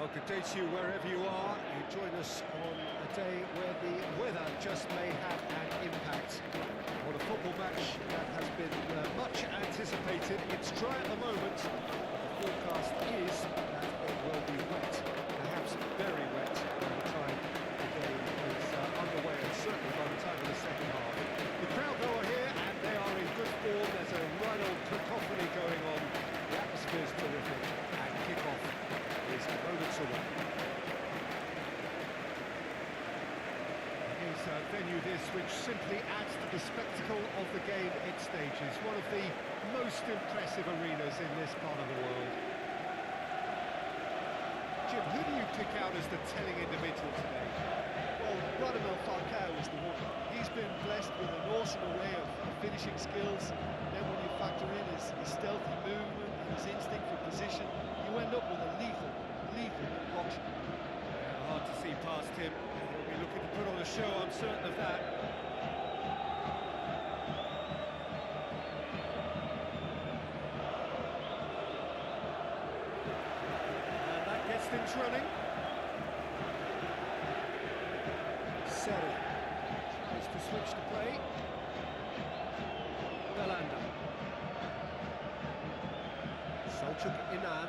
Well, good day to you wherever you are. You join us on a day where the weather just may have an impact. What a football match that has been much anticipated. It's dry at the moment. The forecast is that it will be wet, perhaps very wet by the time the game is underway, and certainly by the time of the second half. The crowd though are here and they are in good form. There's a right old cacophony going on. The atmosphere's terrific and kick-off is moments away. It is a venue this which simply adds to the spectacle of the game it stages. One of the most impressive arenas in this part of the world. Jim, who do you pick out as the telling individual today? Well, Radamel Falcao is the one. He's been blessed with an awesome array of finishing skills. Then when you factor in his stealthy movement and his instinct for position, you end up with a lethal concoction. Yeah, hard to see past him. He'll be looking to put on a show, I'm certain of that. And that gets things running. Seri tries to switch the play. Belanda. Selçuk Inan.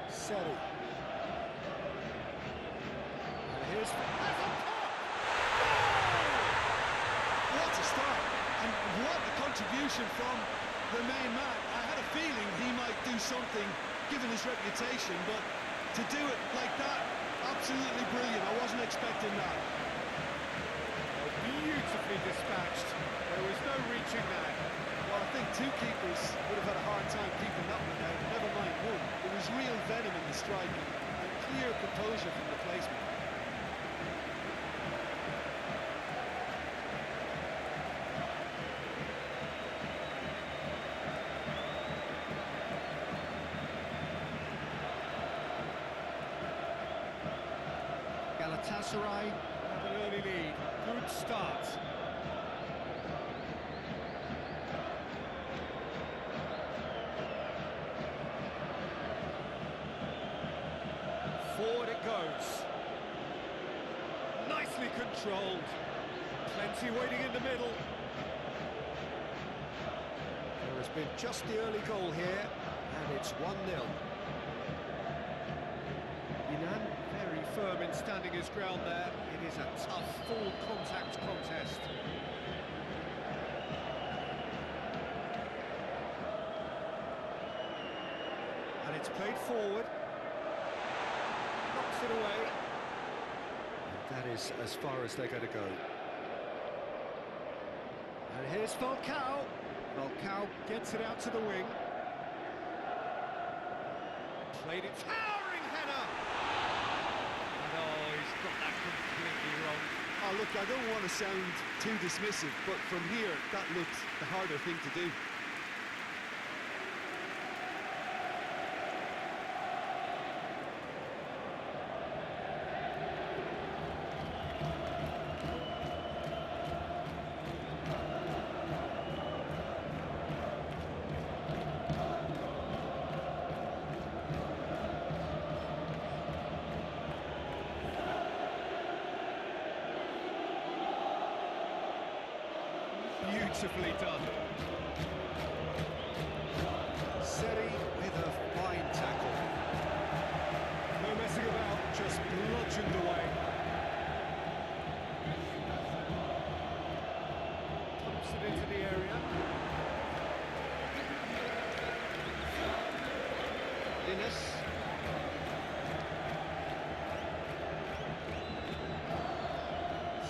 Seri. And here's... What a start! And what a contribution from the main man. I had a feeling he might do something, given his reputation, but to do it like that, absolutely brilliant. I wasn't expecting that. Well, beautifully dispatched. There was no reaching that. Well, I think two keepers would have had a hard time keeping that one out, never mind one. There was real venom in the strike and clear composure from the placement. Galatasaray have an early lead. Good start. Forward it goes. Nicely controlled. Plenty waiting in the middle. There has been just the early goal here, and it's 1-0. Inan very firm in standing his ground there. It is a tough, full contact contest. And it's played forward. Knocks it away. And that is as far as they're going to go. And here's Falcao. Falcao gets it out to the wing. Played it, towering header! And oh, he's got that completely wrong. Oh, look, I don't want to sound too dismissive, but from here, that looked the harder thing to do. Beautifully done. Seri with a fine tackle. No messing about, just bludgeoned away. Pumps it into the area. Linus.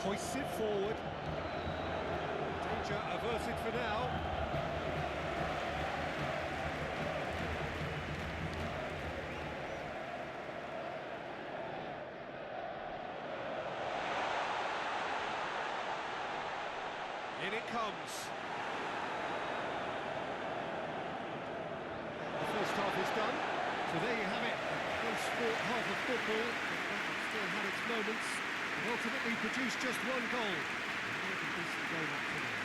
Hoists it forward. Averted for now. In it comes. The first half is done. So there you have it. Close half of football. That still had its moments. And ultimately produced just one goal. A decent game up to now.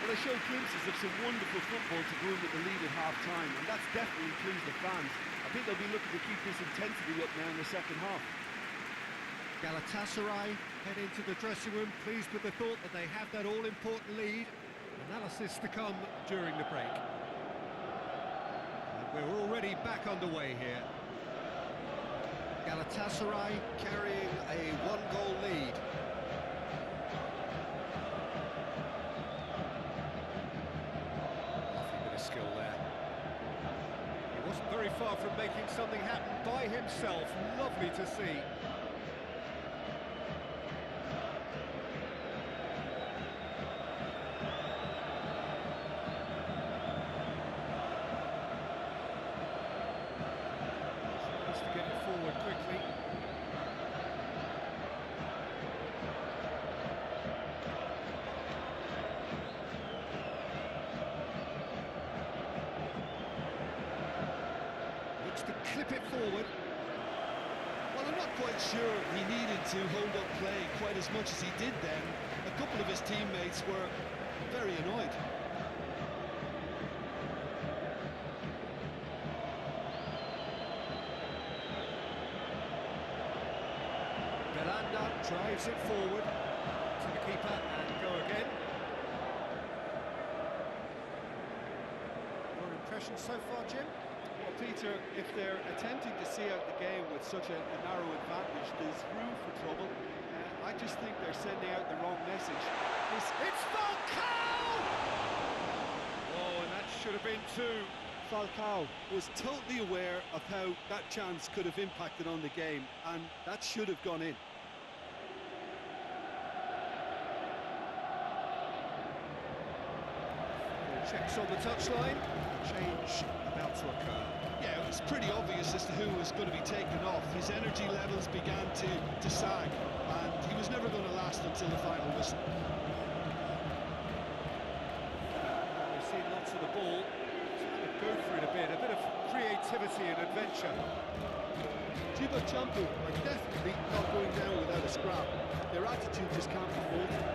Well, they show glimpses of some wonderful football to go in with the lead at half-time, and that's definitely pleased the fans. I think they'll be looking to keep this intensity up now in the second half. Galatasaray head into the dressing room, pleased with the thought that they have that all-important lead. Analysis to come during the break. And we're already back underway here. Galatasaray carrying a one-goal lead. Lovely bit of skill there. He wasn't very far from making something happen by himself. Lovely to see. Quickly. Looks to clip it forward. Well, I'm not quite sure he needed to hold up play quite as much as he did then. A couple of his teammates were very annoyed. Drives it forward to the keeper and go again. Your impression so far, Jim? Well, Peter, if they're attempting to see out the game with such a narrow advantage, there's room for trouble. I just think they're sending out the wrong message. It's Falcao! Oh, and that should have been two. Falcao was totally aware of how that chance could have impacted on the game, and that should have gone in. Checks on the touchline. Change about to occur. Yeah, it was pretty obvious as to who was going to be taken off. His energy levels began to sag, and he was never going to last until the final whistle. We've seen lots of the ball. Trying to go for it a bit of creativity and adventure. Champu are definitely not going down without a scrap. Their attitude just can't be faulted.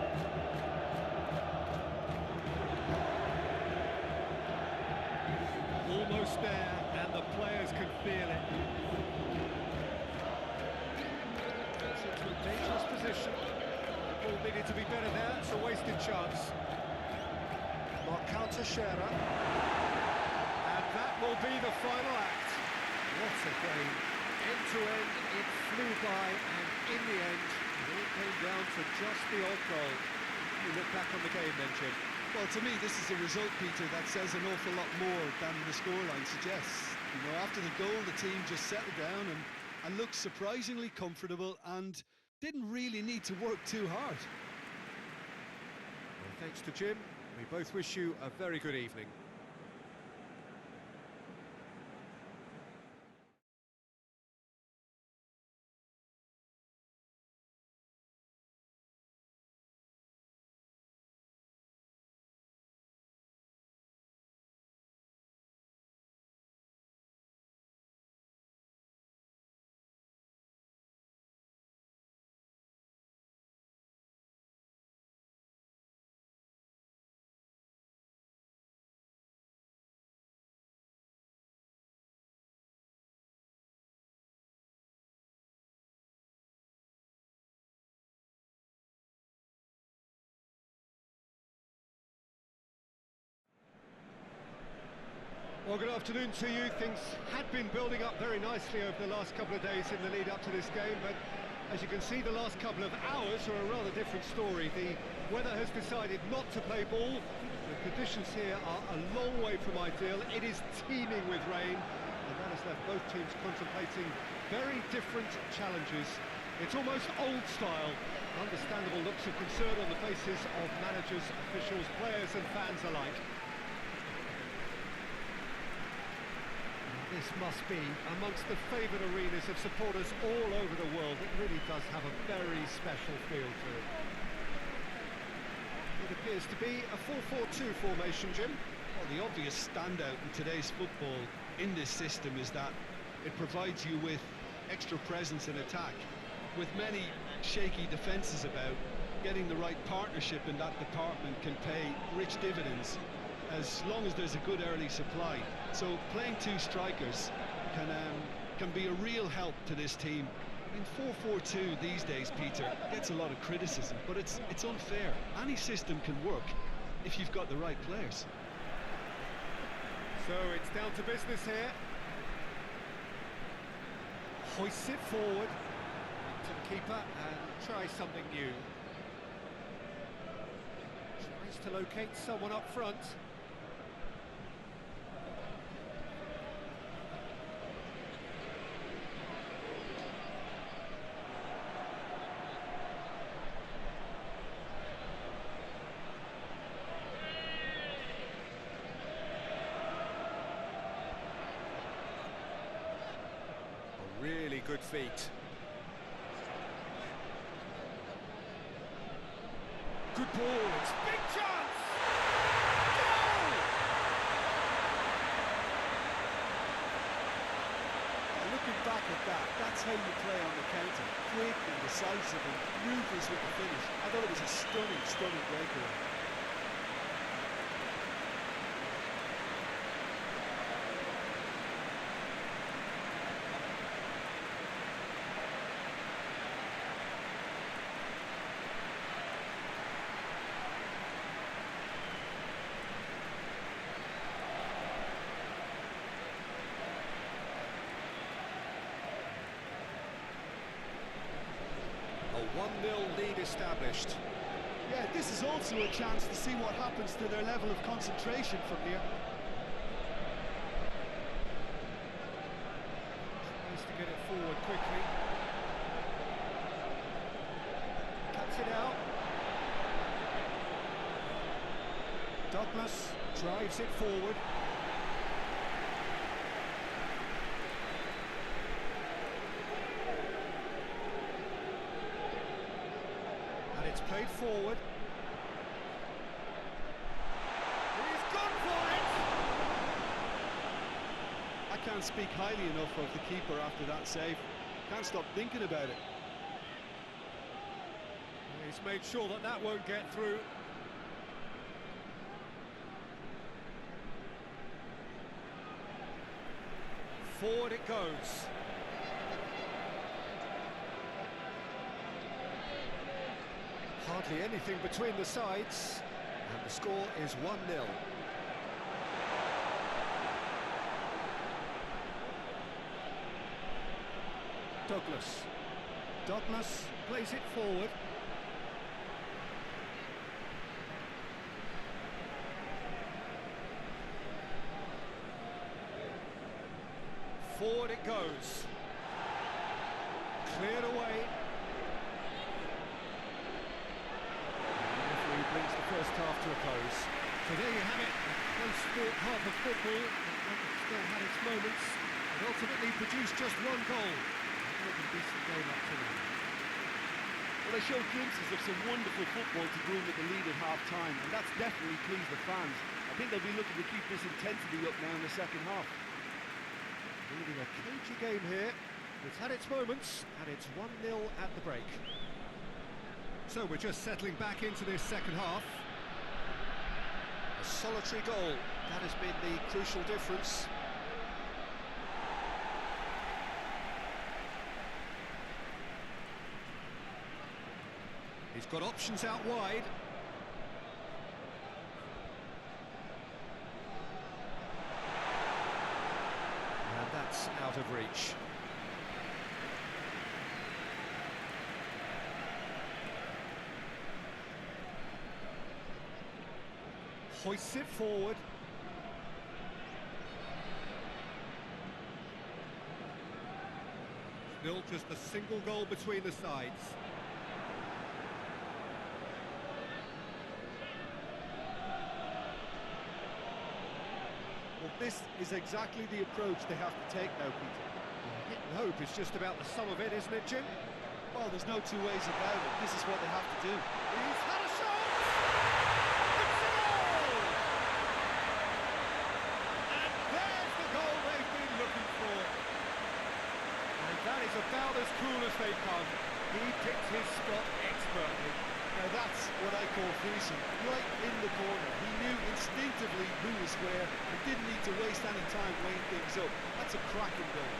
Almost there, and the players can feel it. It's into a dangerous position. The ball needed to be better there. It's a wasted chance. Marcão Teixeira. And that will be the final act. What a game. End to end, it flew by, and in the end, it all came down to just the odd goal. You look back on the game then, Jim. Well, to me, this is a result, Peter, that says an awful lot more than the scoreline suggests. You know, after the goal, the team just settled down and looked surprisingly comfortable and didn't really need to work too hard. Well, thanks to Jim. We both wish you a very good evening. Well, good afternoon to you. Things had been building up very nicely over the last couple of days in the lead up to this game, but as you can see, the last couple of hours are a rather different story. The weather has decided not to play ball. The conditions here are a long way from ideal. It is teeming with rain, and that has left both teams contemplating very different challenges. It's almost old style. Understandable looks of concern on the faces of managers, officials, players and fans alike. This must be amongst the favoured arenas of supporters all over the world. It really does have a very special feel to it. It appears to be a 4-4-2 formation, Jim. Well, the obvious standout in today's football in this system is that it provides you with extra presence in attack. With many shaky defences about, getting the right partnership in that department can pay rich dividends as long as there's a good early supply. So playing two strikers can be a real help to this team. I mean, 4-4-2 these days, Peter, gets a lot of criticism, but it's unfair. Any system can work if you've got the right players. So it's down to business here. Hoists it forward to the keeper and tries something new. Tries to locate someone up front. Really good feet. Good ball, it's a big chance! Goal! Looking back at that, that's how you play on the counter. Quick and decisive and ruthless with the finish. I thought it was a stunning breakaway. A 1-0 lead established. Yeah, this is also a chance to see what happens to their level of concentration from here. Tries to get it forward quickly. Cuts it out. Douglas drives it forward. It's played forward. He's gone for it! I can't speak highly enough of the keeper after that save. Can't stop thinking about it. He's made sure that that won't get through. Forward it goes. Hardly anything between the sides, and the score is 1-0. Douglas plays it forward. Forward it goes. Cleared away. Brings the first half to a close. So there you have it, close fought half of football, and still had its moments, and ultimately produced just one goal. It was a decent game up to now. Well, they showed glimpses of some wonderful football to go in with the lead at half-time, and that's definitely pleased the fans. I think they'll be looking to keep this intensity up now in the second half. Really a cagey game here. It's had its moments, and it's 1-0 at the break. So we're just settling back into this second half. A solitary goal, that has been the crucial difference. He's got options out wide. And that's out of reach. Hoists it forward. Still just a single goal between the sides. Well, this is exactly the approach they have to take now, Peter. Hit and hope is just about the sum of it, isn't it, Jim? Well, there's no two ways about it. This is what they have to do. He's had a shot! It's a goal! And there's the goal they've been looking for. And that is about as cool as they come. He picked his spot expertly. Now that's what I call finishing, right in the corner. He knew instinctively who was where and didn't need to waste any time weighing things up. That's a cracking goal.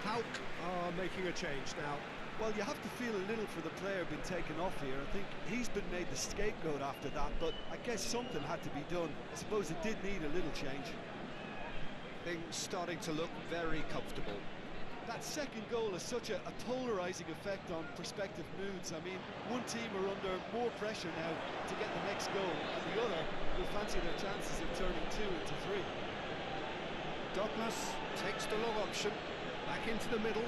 Pauk are making a change now. Well, you have to feel a little for the player being taken off here. I think he's been made the scapegoat after that, but I guess something had to be done. I suppose it did need a little change. Things starting to look very comfortable. That second goal has such a polarising effect on prospective moods. I mean, one team are under more pressure now to get the next goal, and the other will fancy their chances of turning 2 into 3. Douglas takes the long option, back into the middle.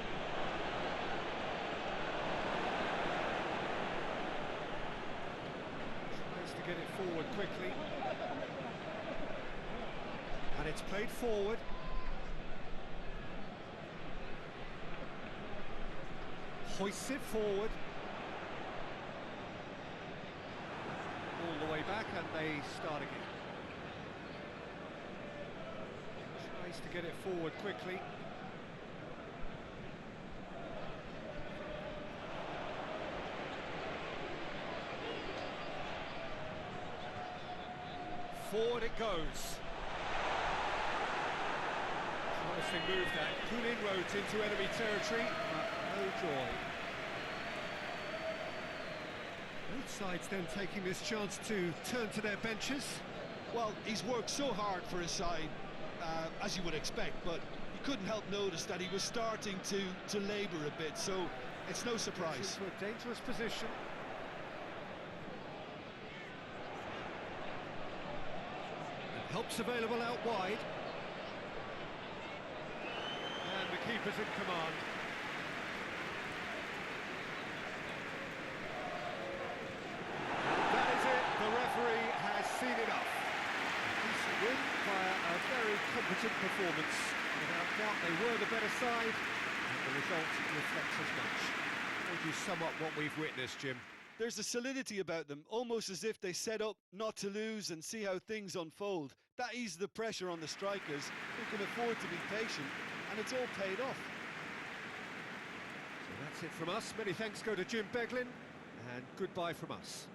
Tries to get it forward quickly. And it's played forward. Hoists it forward. All the way back, and they start again. Tries to get it forward quickly. Forward it goes. Promising move that. Good inroads into enemy territory, but no joy. Both sides then taking this chance to turn to their benches. Well, he's worked so hard for his side, as you would expect, but you couldn't help notice that he was starting to labour a bit, so it's no surprise. Into a dangerous position. And help's available out wide. And the keeper's in command. That is it. The referee has seen enough. Decent win via a very competent performance. Without doubt, they were the better side, and the result reflects as much. How would you sum up what we've witnessed, Jim? There's a solidity about them, almost as if they set up not to lose and see how things unfold. That eases the pressure on the strikers, who can afford to be patient, and it's all paid off. So that's it from us. Many thanks go to Jim Beglin, and goodbye from us.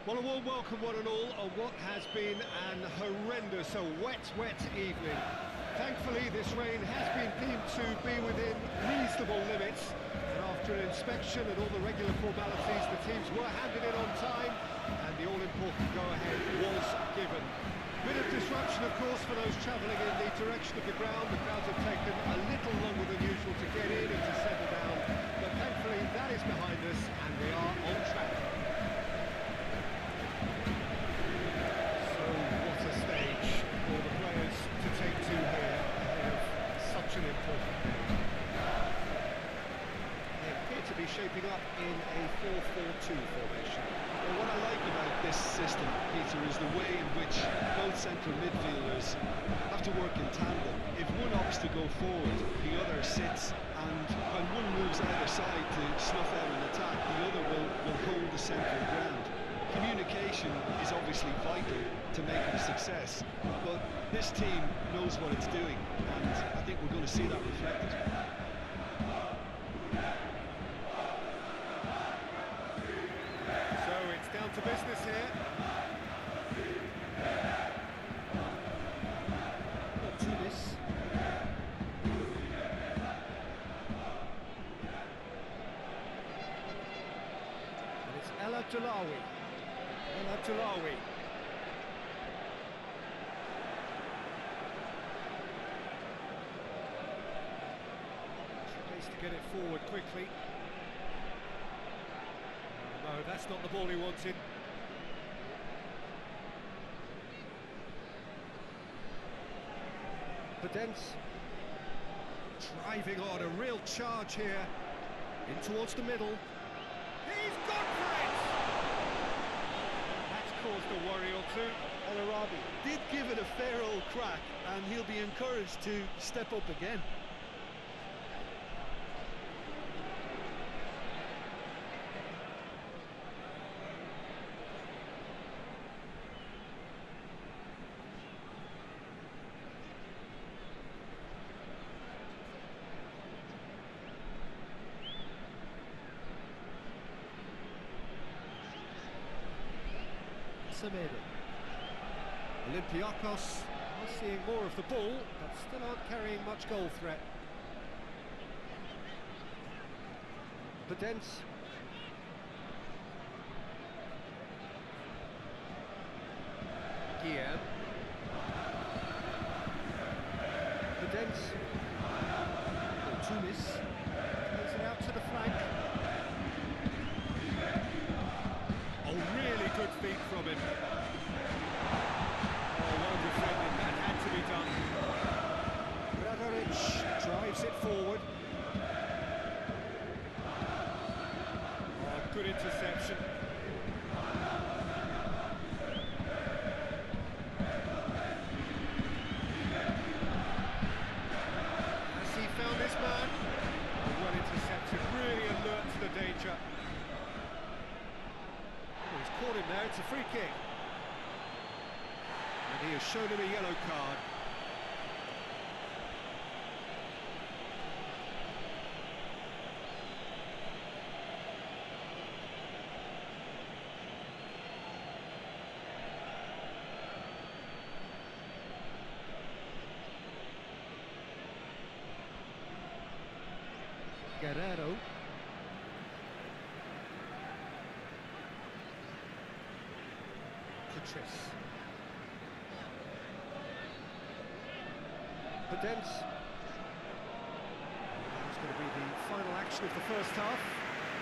Well, a warm welcome, one and all, on what has been an horrendous, a wet evening. Thankfully, this rain has been deemed to be within reasonable limits, and after an inspection and all the regular formalities, the teams were handed in on time, and the all-important go-ahead was given. Bit of disruption, of course, for those travelling in the direction of the ground. The crowds have taken a little longer than usual to get in and to settle down, but thankfully that is behind us, and we are on track. Shaping up in a 4-4-2 formation. Well, what I like about this system, Peter, is the way in which both central midfielders have to work in tandem. If one opts to go forward, the other sits and when one moves either side to snuff out an attack, the other will hold the central ground. Communication is obviously vital to make it a success, but this team knows what it's doing, and I think we're going to see that reflected. So it's down to business here. Not to this. And it's El Abdullawi. El Abdullawi. Tries to get it forward quickly. No, that's not the ball he wanted. Pedence driving on, a real charge here. In towards the middle. He's gone for it! That's caused a worry or two. El Arabi Did give it a fair old crack, and he'll be encouraged to step up again. Semedo. Olympiacos are seeing more of the ball, but still aren't carrying much goal threat. Pedence. Guillaume. Pedence. Tunis. Plays it out to the flank. Oh, really good feet from him. Oh, well defended, that had to be done. Radoric drives it forward. Oh, good interception. Has he found his man? Well intercepted, really alert to the danger. He's caught him there, it's a free kick. And he has shown him a yellow card. Guerrero. Pedence. It's going to be the final action of the first half.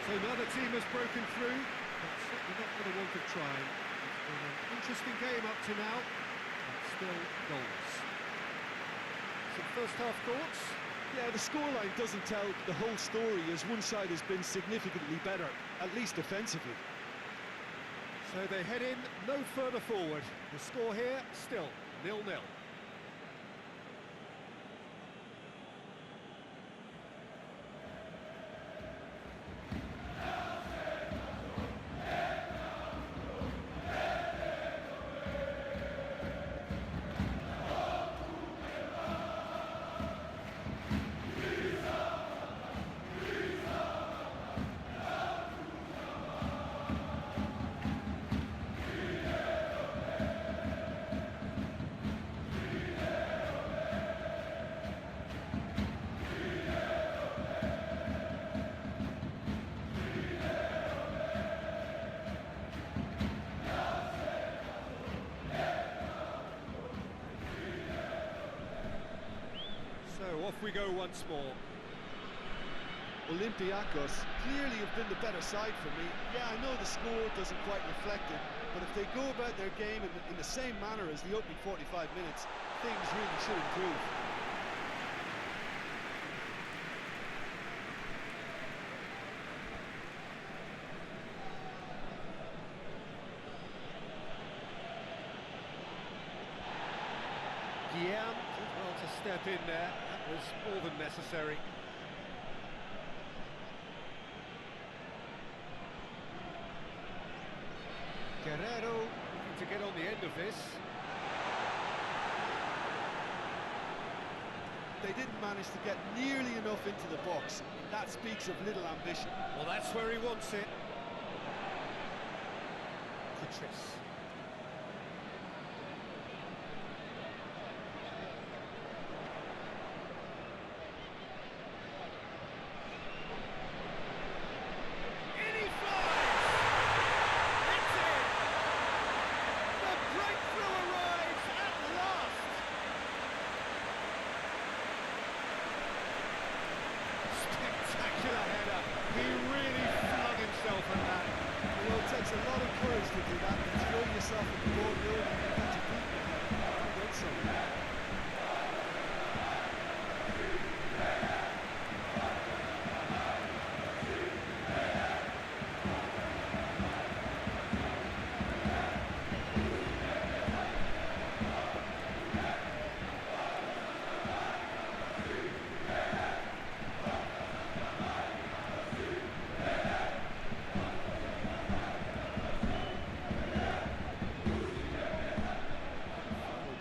So another team has broken through, but certainly not for the want of trying. It's been an interesting game up to now, but still goals. Some first half thoughts? Yeah, the scoreline doesn't tell the whole story, as one side has been significantly better, at least defensively. So they head in no further forward. The score here, still 0-0. So off we go once more. Olympiacos clearly have been the better side for me. Yeah, I know the score doesn't quite reflect it, but if they go about their game in the same manner as the opening 45 minutes, things really should improve. Guillaume did well to step in there. That was more than necessary. Guerrero looking to get on the end of this. They didn't manage to get nearly enough into the box. That speaks of little ambition. Well, that's where he wants it. Patrice. It takes a lot of courage to do that, and throw yourself at the ball knowing you can catch a beat. Done so.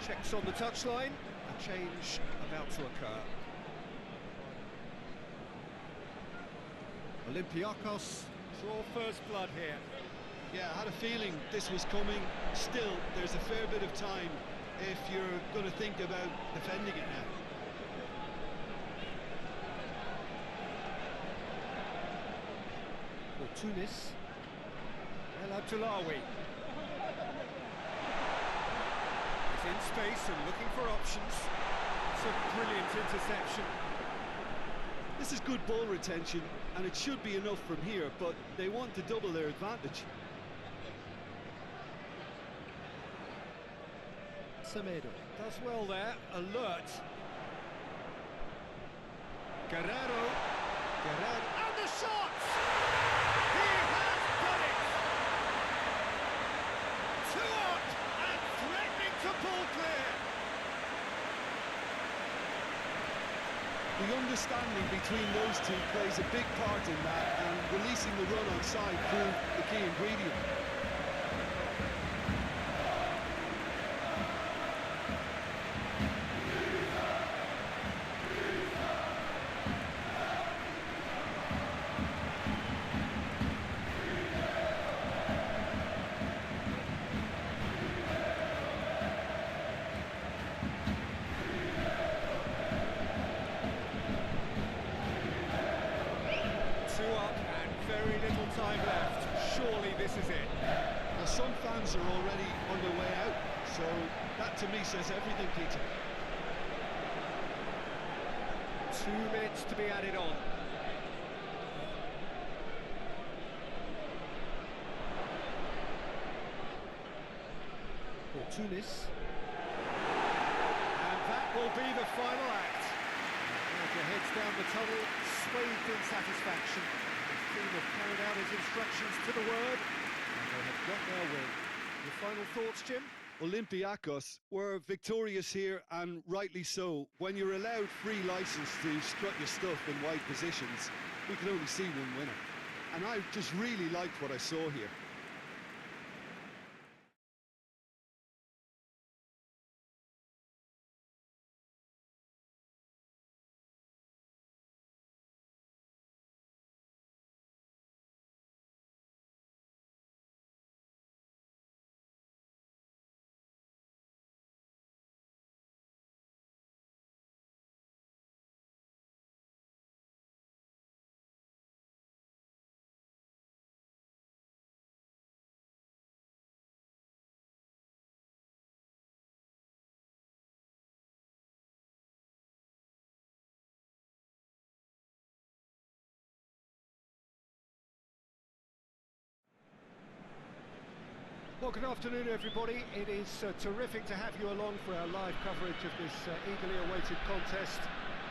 Checks on the touchline, a change about to occur. Olympiacos draw first blood here. Yeah, I had a feeling this was coming. Still, there's a fair bit of time if you're going to think about defending it now. For Tunis, El Abdullawi. In space and looking for options. It's a brilliant interception. This is good ball retention, and it should be enough from here, but they want to double their advantage. Semedo does well there, alert. Guerrero, and the shot! He has done it! 2 up and threatening to pull clear. The understanding between those two plays a big part in that, and releasing the run on side proved the key ingredient. Very little time left. Surely this is it. Now, some fans are already on their way out, so that to me says everything, Peter. 2 minutes to be added on. For Tunis. And that will be the final act. Roger heads down the tunnel, swathed in satisfaction. The team have carried out his instructions to the word, and they have got their win. Your final thoughts, Jim? Olympiacos were victorious here, and rightly so. When you're allowed free license to strut your stuff in wide positions, we can only see one winner. And I just really liked what I saw here. Well, good afternoon, everybody. It is terrific to have you along for our live coverage of this eagerly awaited contest.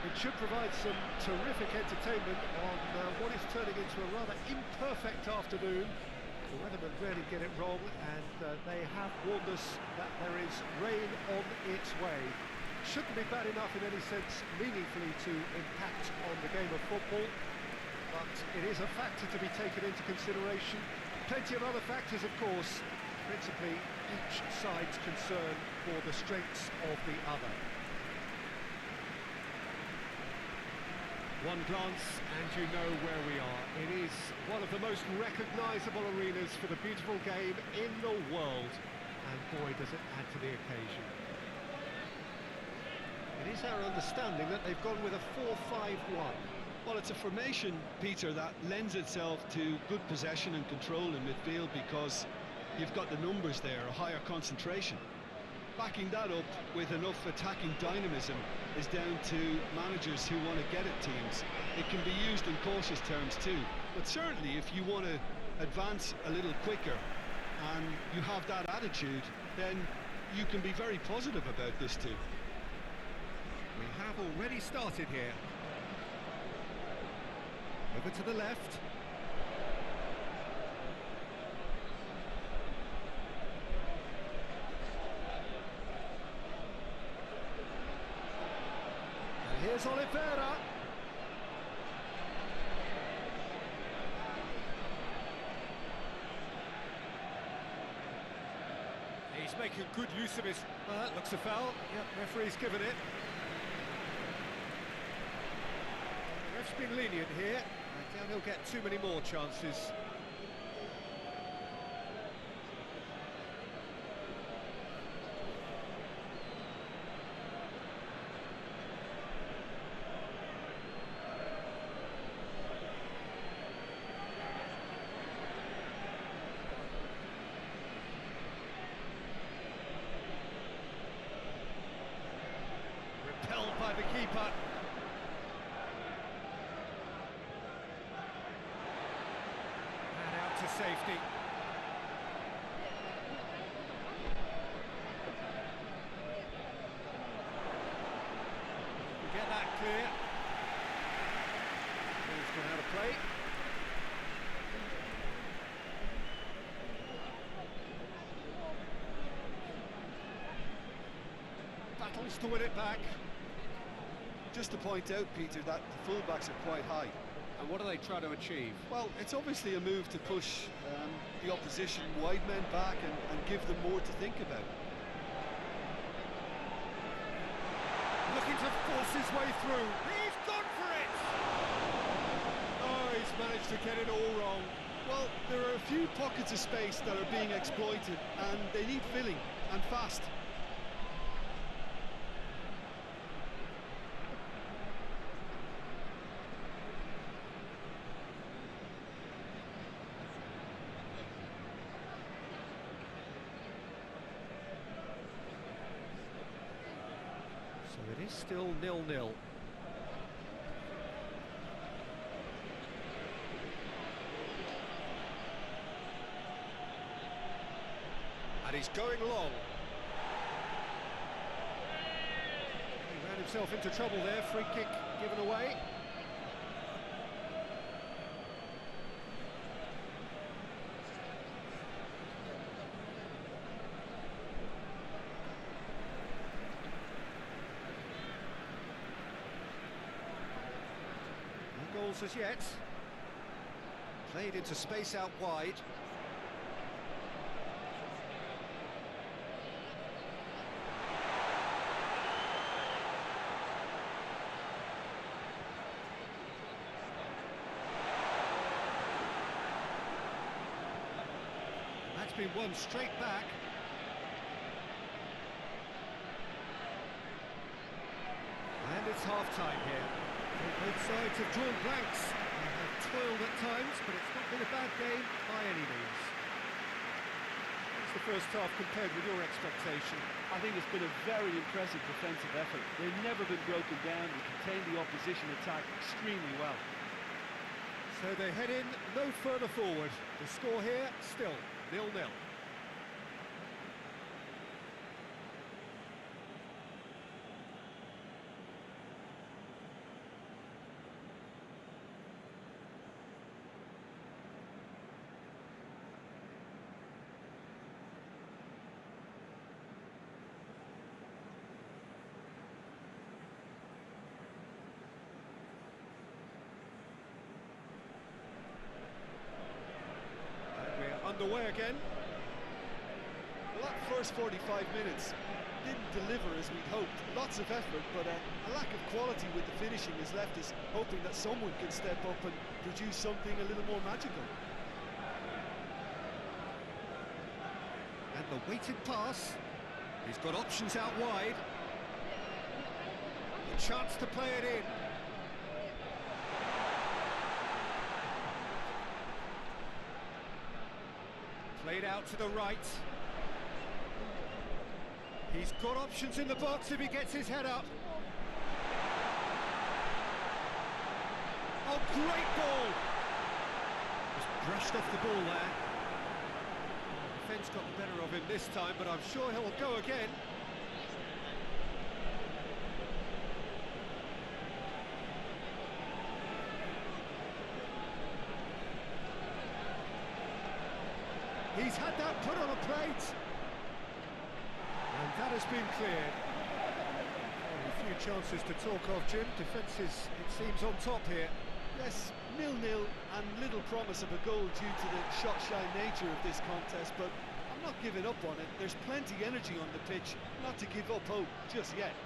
It should provide some terrific entertainment on what is turning into a rather imperfect afternoon. The weathermen rarely get it wrong, and they have warned us that there is rain on its way. Shouldn't be bad enough in any sense meaningfully to impact on the game of football, but it is a factor to be taken into consideration. Plenty of other factors, of course, principally each side's concern for the strengths of the other. One glance and you know where we are. It is one of the most recognisable arenas for the beautiful game in the world. And boy, does it add to the occasion. It is our understanding that they've gone with a 4-5-1. Well, it's a formation, Peter, that lends itself to good possession and control in midfield because you've got the numbers there, a higher concentration. Backing that up with enough attacking dynamism is down to managers who want to get at teams. It can be used in cautious terms too, but certainly if you want to advance a little quicker and you have that attitude, then you can be very positive about this too. We have already started here. Over to the left. And here's Oliveira. He's making good use of his... that looks a foul. Yep, referee's given it. The ref's been lenient here. I doubt he'll get too many more chances. Repelled by the keeper. To safety. Get that clear. He's going out of play. Battles to win it back. Just to point out, Peter, that the fullbacks are quite high. And what do they try to achieve? Well, it's obviously a move to push the opposition wide men back and give them more to think about. Looking to force his way through. He's gone for it! Oh, he's managed to get it all wrong. Well, there are a few pockets of space that are being exploited, and they need filling, and fast. It is still 0-0. And he's going long. He ran himself into trouble there, free kick given away. Goals as yet. Played into space out wide. That's been won straight back. And it's half-time here. Both sides have drawn blanks. They have toiled at times, but it's not been a bad game by any means. What's the first half compared with your expectation? I think it's been a very impressive defensive effort. They've never been broken down and contained the opposition attack extremely well. So they head in no further forward. The score here, still 0-0. Underway again. first 45 minutes didn't deliver as we'd hoped. Lots of effort, but a lack of quality with the finishing has left us hoping that someone can step up and produce something a little more magical. And the weighted pass. He's got options out wide. A chance to play it in. Played out to the right. He's got options in the box if he gets his head up. Oh, great ball! Just brushed off the ball there. Defence got the better of him this time, but I'm sure he'll go again. He's had that put on a plate. And that has been cleared. A few chances to talk of, Jim. Defence is, it seems, on top here. Yes, 0-0 and little promise of a goal due to the shot-shy nature of this contest, but I'm not giving up on it. There's plenty energy on the pitch, not to give up hope just yet.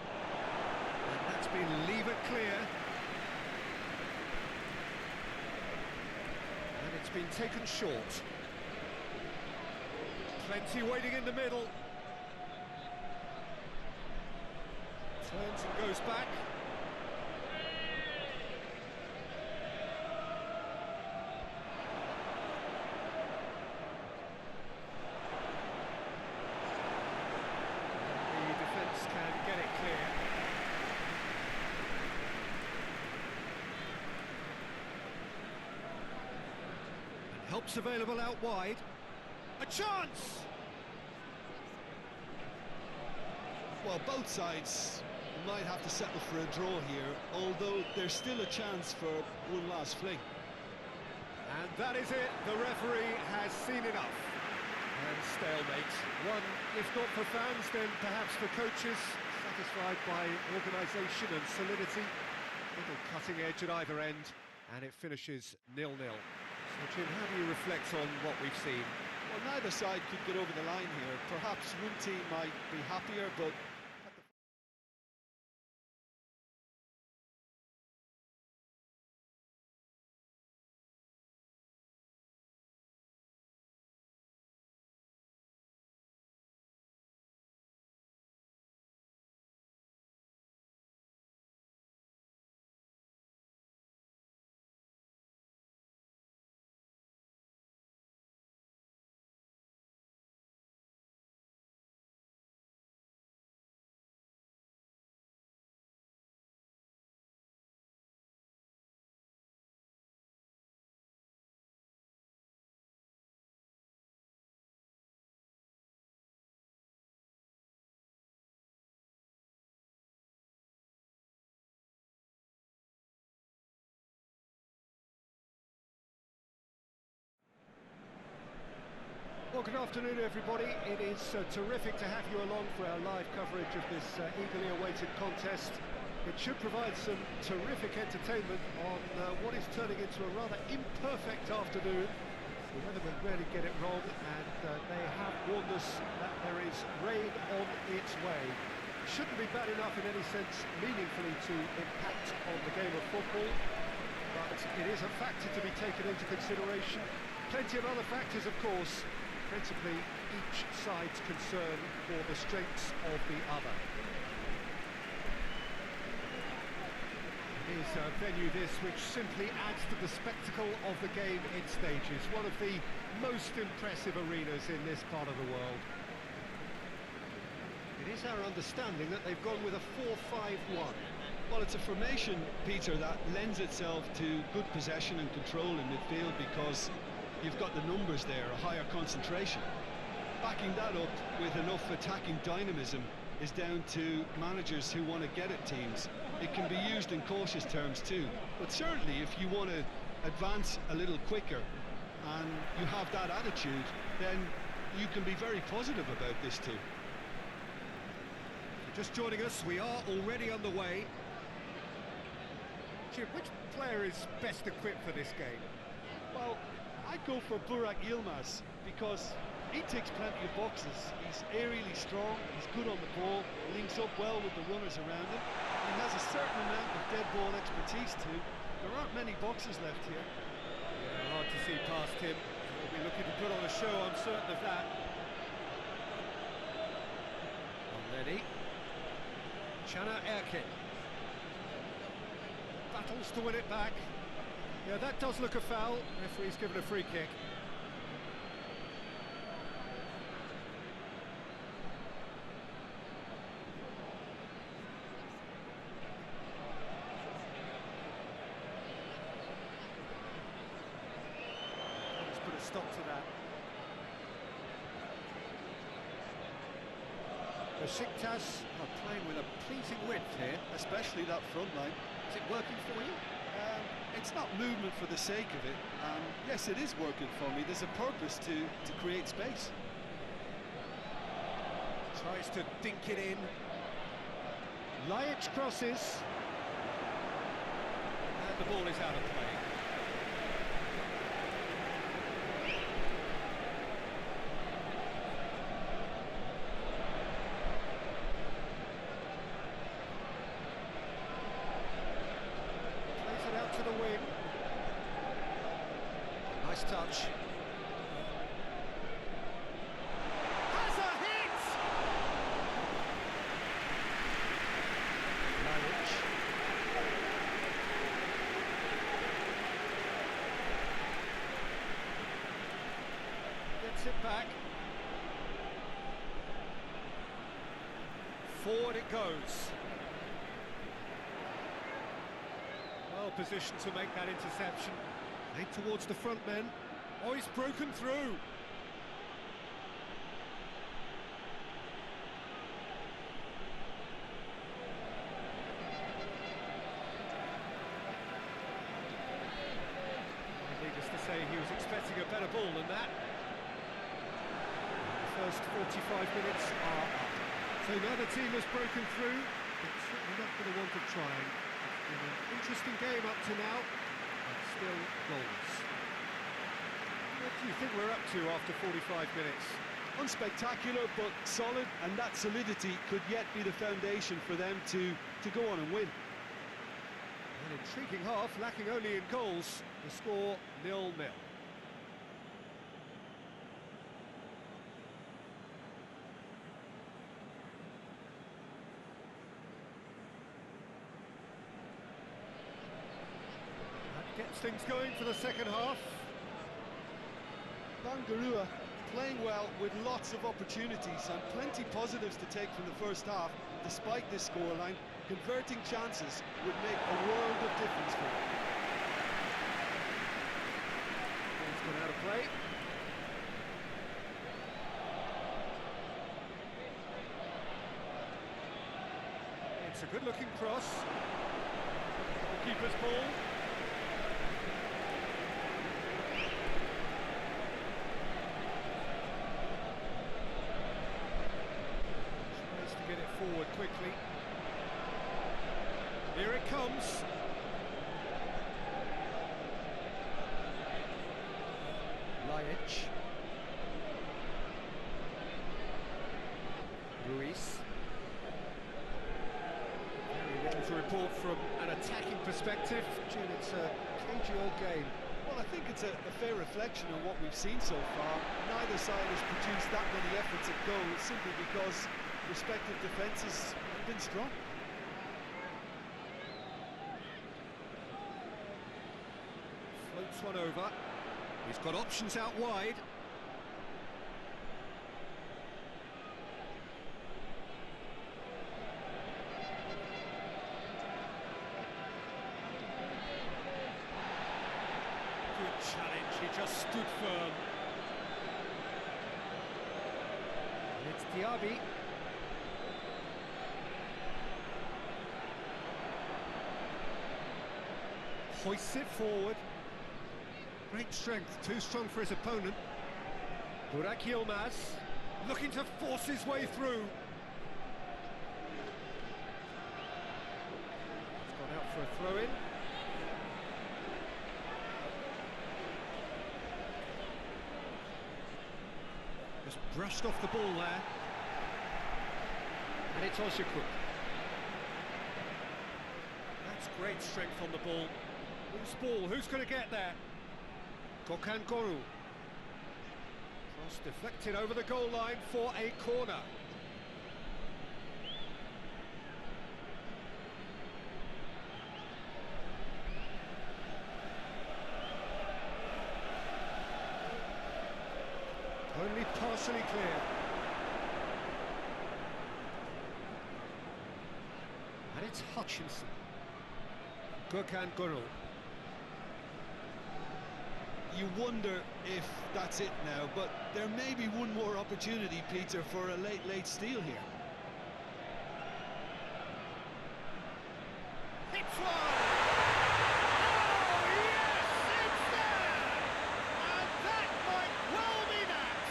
And that's been leave it clear. And it's been taken short. Plenty waiting in the middle. Turns and goes back. The defence can get it clear. And help's available out wide. A chance! Well, both sides might have to settle for a draw here, although there's still a chance for one last fling. And that is it. The referee has seen enough. And stalemate. One, if not for fans, then perhaps for coaches, satisfied by organisation and solidity. Little cutting edge at either end, and it finishes 0-0. So, Jim, how do you reflect on what we've seen? Well, neither side could get over the line here. Perhaps one team might be happier, but Well, good afternoon, everybody. It is terrific to have you along for our live coverage of this eagerly awaited contest. It should provide some terrific entertainment on what is turning into a rather imperfect afternoon. The weather will rarely get it wrong, and they have warned us that there is rain on its way. It shouldn't be bad enough in any sense meaningfully to impact on the game of football, but it is a factor to be taken into consideration. Plenty of other factors, of course, principally each side's concern for the strengths of the other. It is a venue this which simply adds to the spectacle of the game it stages. One of the most impressive arenas in this part of the world. It is our understanding that they've gone with a 4-5-1. well, it's a formation, Peter, that lends itself to good possession and control in midfield because you've got the numbers there, a higher concentration. Backing that up with enough attacking dynamism is down to managers who want to get at teams. It can be used in cautious terms too, but certainly if you want to advance a little quicker and you have that attitude, then you can be very positive about this too. Just joining us, we are already on the way. Jim, which player is best equipped for this game? Well, I'd go for Burak Yilmaz because He ticks plenty of boxes. He's aerially strong, he's good on the ball, links up well with the runners around him, and he has a certain amount of dead ball expertise too. There aren't many boxes left here. Yeah, hard to see past him. He'll be looking to put on a show, I'm certain of that. Already. Chana Erkin. Battles to win it back. Yeah, that does look a foul. Referee's given a free kick. Let's put a stop to that. Besiktas are playing with a pleasing width here. Especially that front line. Is it working for you? It's not movement for the sake of it. Yes, it is working for me. There's a purpose to create space. Tries to dink it in. Lajic crosses. And the ball is out of play. Plays it out to the wing. Nice touch. Has a hit! Lajic. Gets it back. Forward it goes. Well positioned to make that interception. Played towards the front men. Oh, he's broken through. Needless to say, he was expecting a better ball than that. The first 45 minutes are up. So now the team has broken through. It's certainly not for the want of trying. It's been an interesting game up to now, but still goals. What do you think we're up to after 45 minutes? Unspectacular, but solid, and that solidity could yet be the foundation for them to go on and win. An intriguing half, lacking only in goals. The score 0-0. That gets things going for the second half. Bangarua playing well with lots of opportunities and plenty positives to take from the first half. Despite this scoreline, converting chances would make a world of difference for them. Ball's gone out of play. It's a good-looking cross. Keeper's ball. Get it forward quickly. Here it comes. Lajic. Ruiz. Very little to report from an attacking perspective. Jim, it's a cagey old game. Well, I think it's a fair reflection of what we've seen so far. Neither side has produced that many efforts at goal simply because respective defences have been strong. Floats one over. He's got options out wide. Good challenge, he just stood firm. And it's Diaby. Hoists it forward. Great strength, too strong for his opponent. Burak Yilmaz looking to force his way through. It's gone out for a throw-in. Brushed off the ball there. And it's Oshikuk. That's great strength on the ball. Loose ball, who's going to get there? Gökhan Gönül. Cross deflected over the goal line for a corner. Only partially clear. And it's Hutchinson. Gökhan Gönül. You wonder if that's it now, but there may be one more opportunity, Peter, for a late steal here. It's one! Oh, yes, it's there! And that might well be that!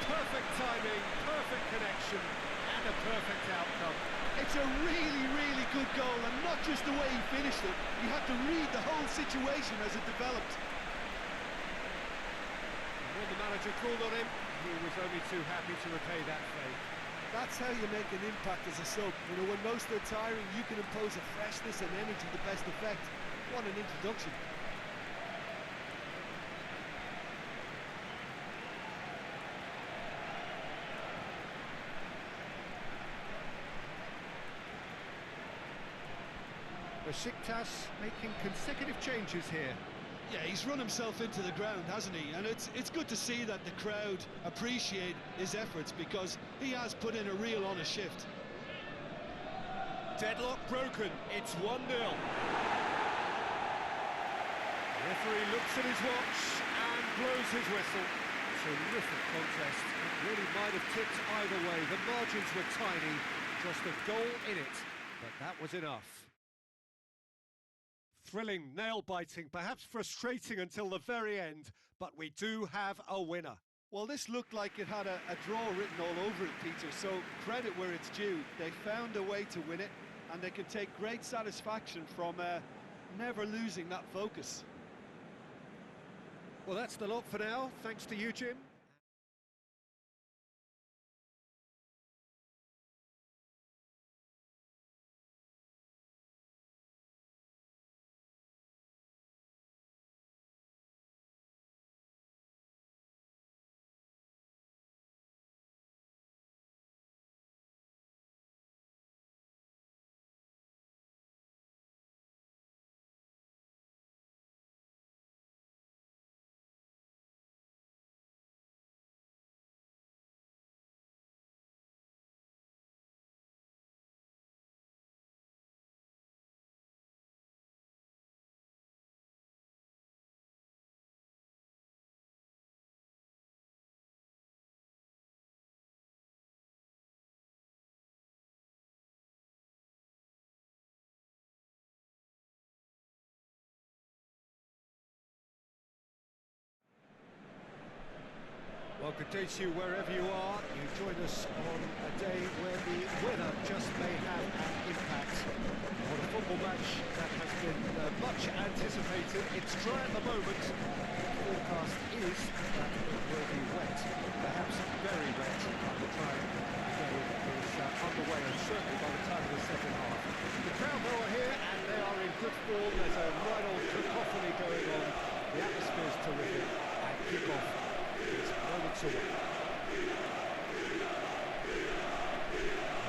Perfect timing, perfect connection, and a perfect outcome. It's a really, really good goal, and not just the way he finished it. You have to read the whole situation as it developed. When the manager called on him, he was only too happy to repay that favour. That's how you make an impact as a sub. You know, when most are tiring, you can impose a freshness and energy to best effect. What an introduction. Besiktas making consecutive changes here. Yeah, he's run himself into the ground, hasn't he? And it's good to see that the crowd appreciate his efforts, because he has put in a real honest shift. Deadlock broken, it's 1-0. Referee looks at his watch and blows his whistle. Terrific contest. It really might have tipped either way. The margins were tiny, just a goal in it, but that was enough. Thrilling, nail-biting, perhaps frustrating until the very end, but we do have a winner. Well, this looked like it had a draw written all over it, Peter, so credit where it's due. They found a way to win it, and they can take great satisfaction from never losing that focus. Well, that's the lot for now. Thanks to you, Jim. Well, good day to you wherever you are. You join us on a day where the weather just may have an impact on a football match that has been much anticipated. It's dry at the moment. The forecast is that it will be wet, perhaps very wet, by the time the game is underway, and certainly by the time of the second half. The crowd though are here, and they are in good form. There's a right old cacophony going on. The atmosphere is terrific, and kick-off is moments away.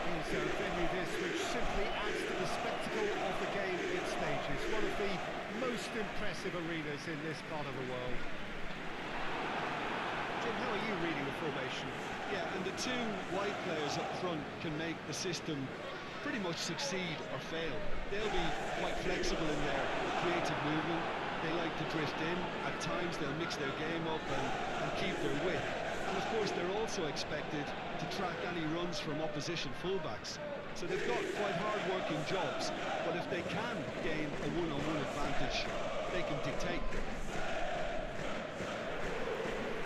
It is a venue this which simply adds to the spectacle of the game in stages. One of the most impressive arenas in this part of the world. Jim, how are you reading the formation? Yeah, and the two wide players up front can make the system pretty much succeed or fail. They'll be quite flexible in their creative movement. They like to drift in. At times they'll mix their game up and keep their width. And of course they're also expected to track any runs from opposition fullbacks. So they've got quite hard-working jobs, but if they can gain a one-on-one advantage, they can dictate.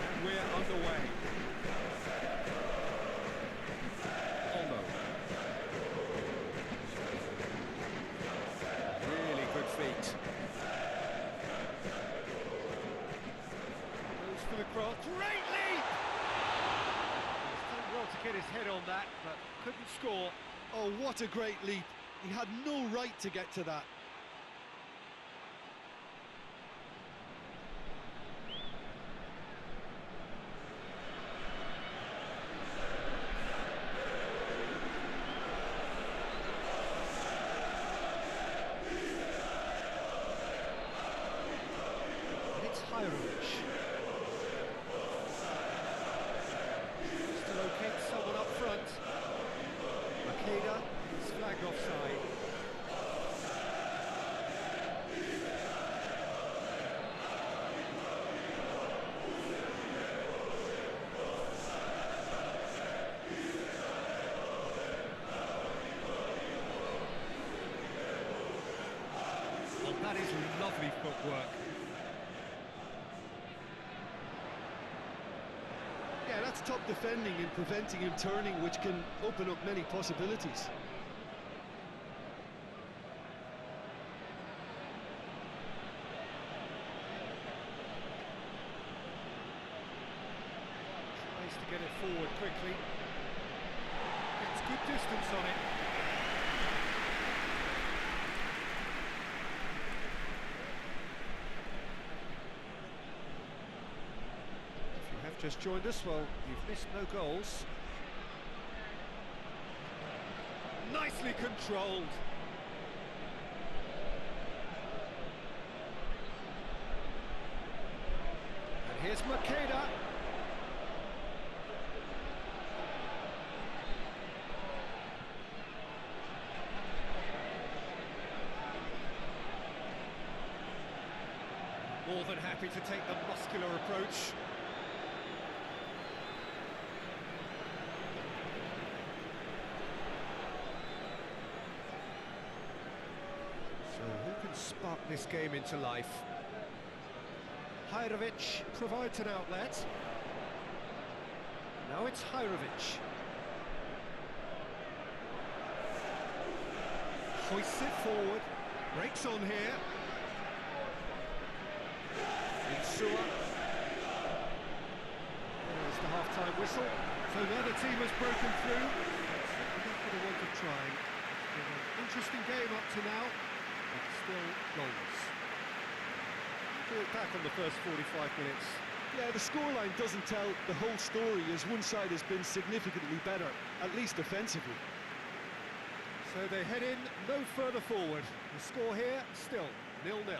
And we're underway. Olmo. Really good feet. get his head on that, but couldn't score. Oh, what a great leap. He had no right to get to that. And it's Hirovich. Just to locate someone up front. Makeda is flagged offside. Well, that is lovely footwork. Yeah, that's top defending and preventing him turning, which can open up many possibilities. Tries to get it forward quickly. Gets good distance on it. If you have just joined us, well, you've missed no goals. Nicely controlled. And here's Makeda. More than happy to take the muscular approach. So who can spark this game into life? Hirovich provides an outlet. Now it's Hirovich. Hoists it forward. Breaks on here. Insua. There's the half-time whistle. So now the team has broken through. Certainly not for the want of trying. It's been an interesting game up to now, but still goalless. Do it back on the first 45 minutes. Yeah, the scoreline doesn't tell the whole story, as one side has been significantly better, at least offensively. So they head in no further forward. The score here still 0-0.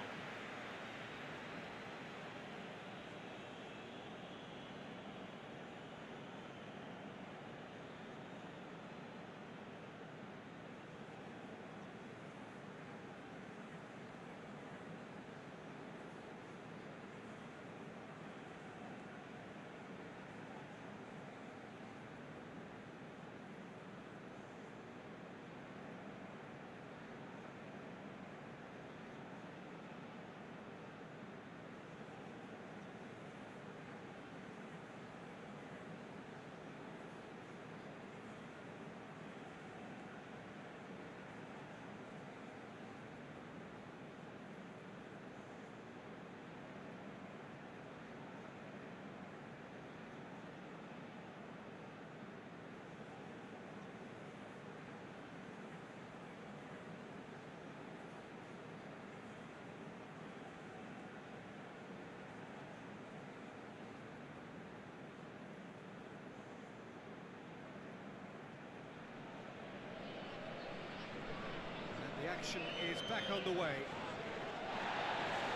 The action is back on the way.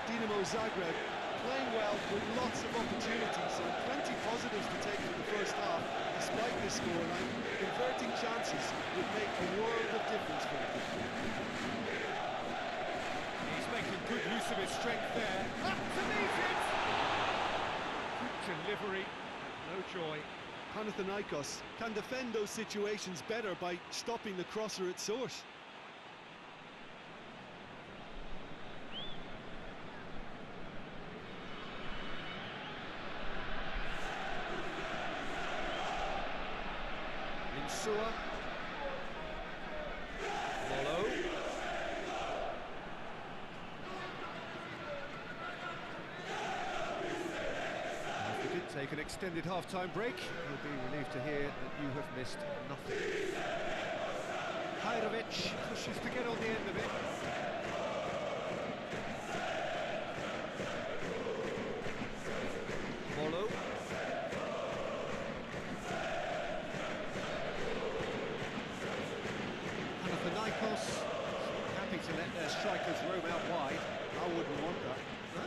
Dinamo Zagreb playing well with lots of opportunities and plenty positives to take from the first half. Despite this scoreline, converting chances would make a world of difference for them. He's making good use of his strength there. Up to meet it! Good delivery, no joy. Panathinaikos can defend those situations better by stopping the crosser at source. Insua. Lolo. He did take take an extended half-time break. You'll be relieved to hear that you have missed nothing. Hajrovic pushes to get on the end of it. Molo. Panathinaikos happy to let their strikers roam out wide. I wouldn't want that. No?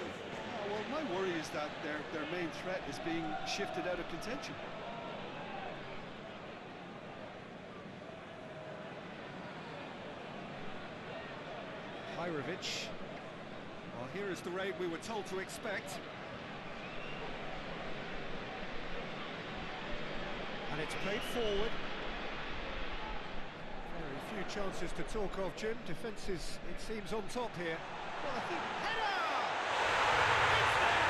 Well, my worry is that their main threat is being shifted out of contention. Hajrovic. Well, here is the raid we were told to expect. And it's played forward. Very few chances to talk of, Jim. Defence is, it seems, on top here. Well, I think... Header! It's there!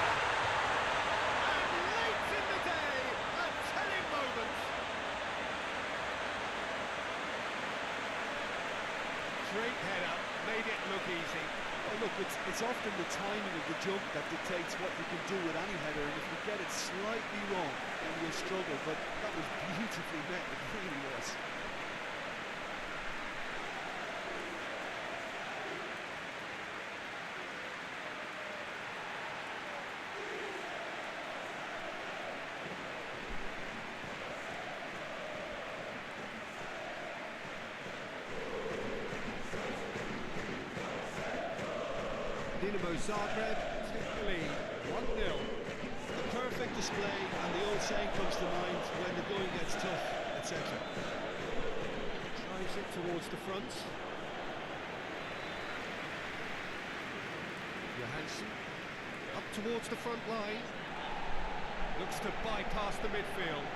And late in the day, a telling moment. Great header, made it look easy. Oh, look, it's often the timing of the jump that dictates what you can do with any header, and if you get it slightly wrong, then you'll struggle, but that was beautifully met, it really was. Dinamo Zagreb take the lead, 1-0. The perfect display, and the old saying comes to mind, when the going gets tough, etc. Drives it towards the front. Johansson up towards the front line. Looks to bypass the midfield.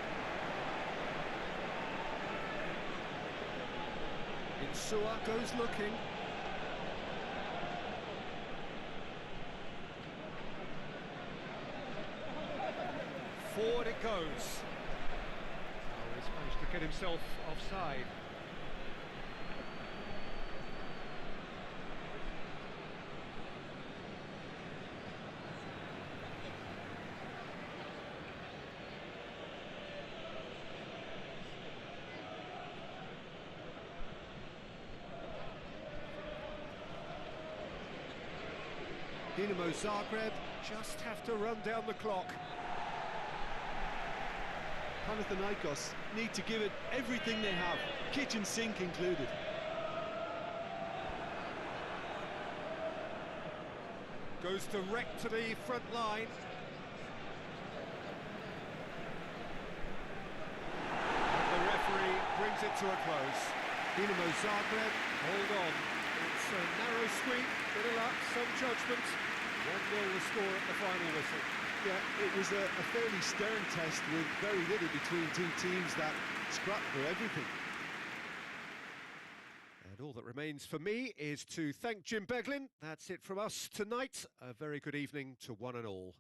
Insua goes looking. Forward it goes. Oh, he's managed to get himself offside. Dinamo Zagreb just have to run down the clock. Panathinaikos need to give it everything they have, kitchen sink included. Goes direct to the front line. And the referee brings it to a close. Dinamo Zagreb, hold on. It's a narrow squeak, bit of luck, some judgment. 1-0 the score at the final whistle. Yeah, it was a fairly stern test with very little between two teams that scrapped for everything. And all that remains for me is to thank Jim Beglin. That's it from us tonight. A very good evening to one and all.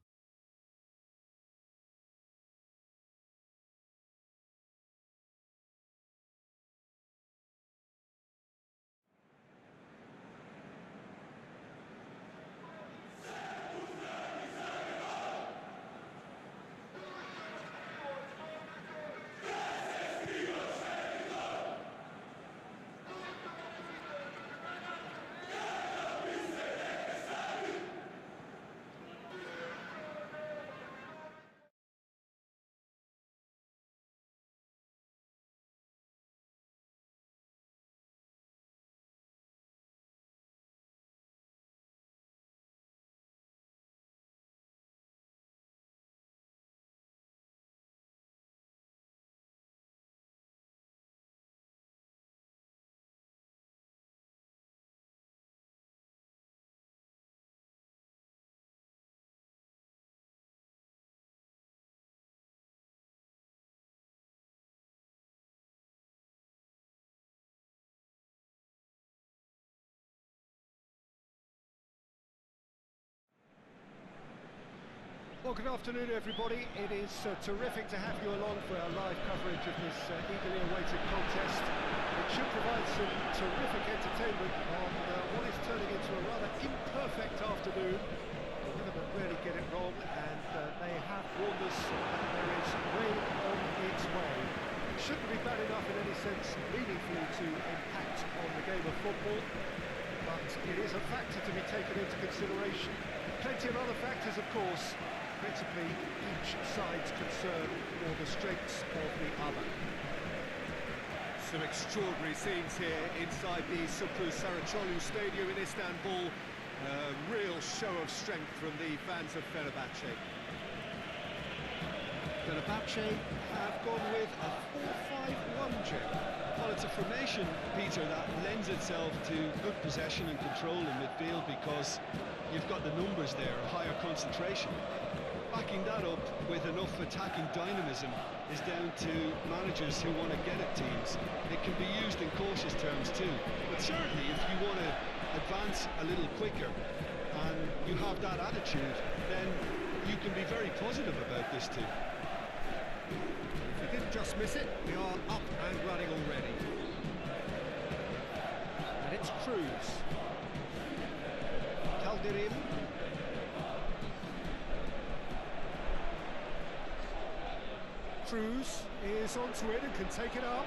Well, good afternoon, everybody. It is terrific to have you along for our live coverage of this eagerly awaited contest. It should provide some terrific entertainment on what is turning into a rather imperfect afternoon. rarely get it wrong, and they have warned us that there is rain on its way. It shouldn't be bad enough in any sense meaningfully to impact on the game of football, but it is a factor to be taken into consideration. Plenty of other factors, of course, principally each side's concern or the strengths of the other. Some extraordinary scenes here inside the Supru Saracoğlu Stadium in Istanbul. A real show of strength from the fans of Fenerbahce. Fenerbahce have gone with a 4-5-1, Jim. Well, it's a formation, Peter, that lends itself to good possession and control in midfield because you've got the numbers there, a higher concentration. Backing that up with enough attacking dynamism is down to managers who want to get at teams. It can be used in cautious terms too, but certainly if you want to advance a little quicker and you have that attitude, then you can be very positive about this too. If we didn't just miss it, we are up and running already. And it's Cruz. Calderim. Cruz is onto it and can take it up.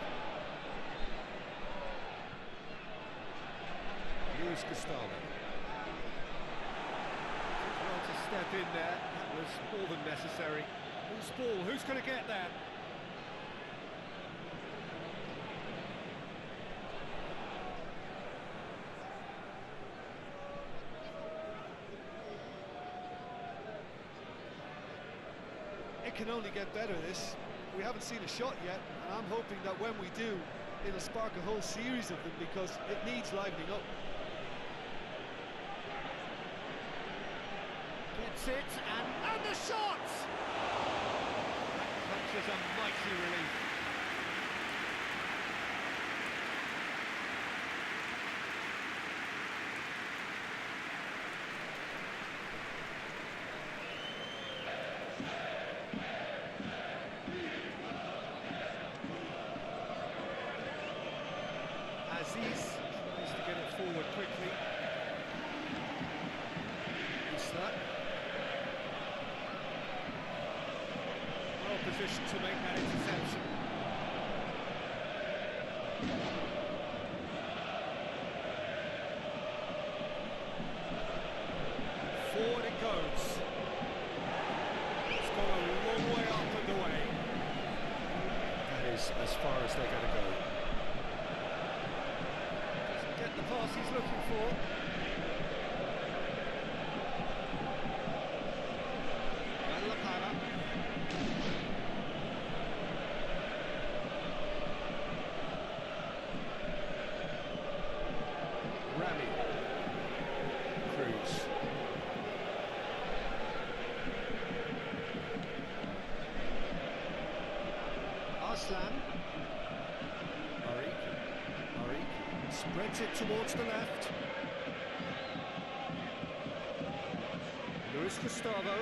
Luis Gustavo. Well, to step in there, that was more than necessary. Who's ball? Who's going to get that? It can only get better, this. We haven't seen a shot yet, and I'm hoping that when we do, it'll spark a whole series of them because it needs livening up. Gets it, and the shot! That comes as a mighty relief. Aziz tries to get it forward quickly. Isla. Well positioned to make that interception. Forward it goes. It's gone a long way up and away. That is as far as they're going to go. Get the pass he's looking for. Malapara. Rami. Cruz. Arslan. Murray spreads it towards the left. Luis Gustavo.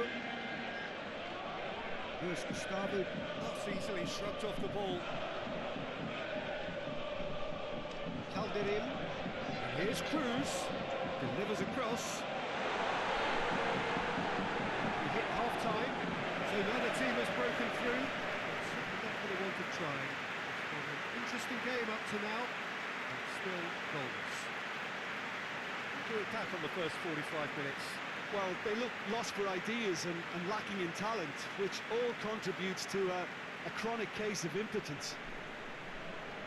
Luis Gustavo not easily shrugged off the ball. Calderim. And here's Cruz. Delivers across. We hit half-time, so neither team has broken through. Certainly not going to want to try. It's been an interesting game up to now. Still goals. Do it back on the first 45 minutes. Well, they look lost for ideas and lacking in talent, which all contributes to a chronic case of impotence.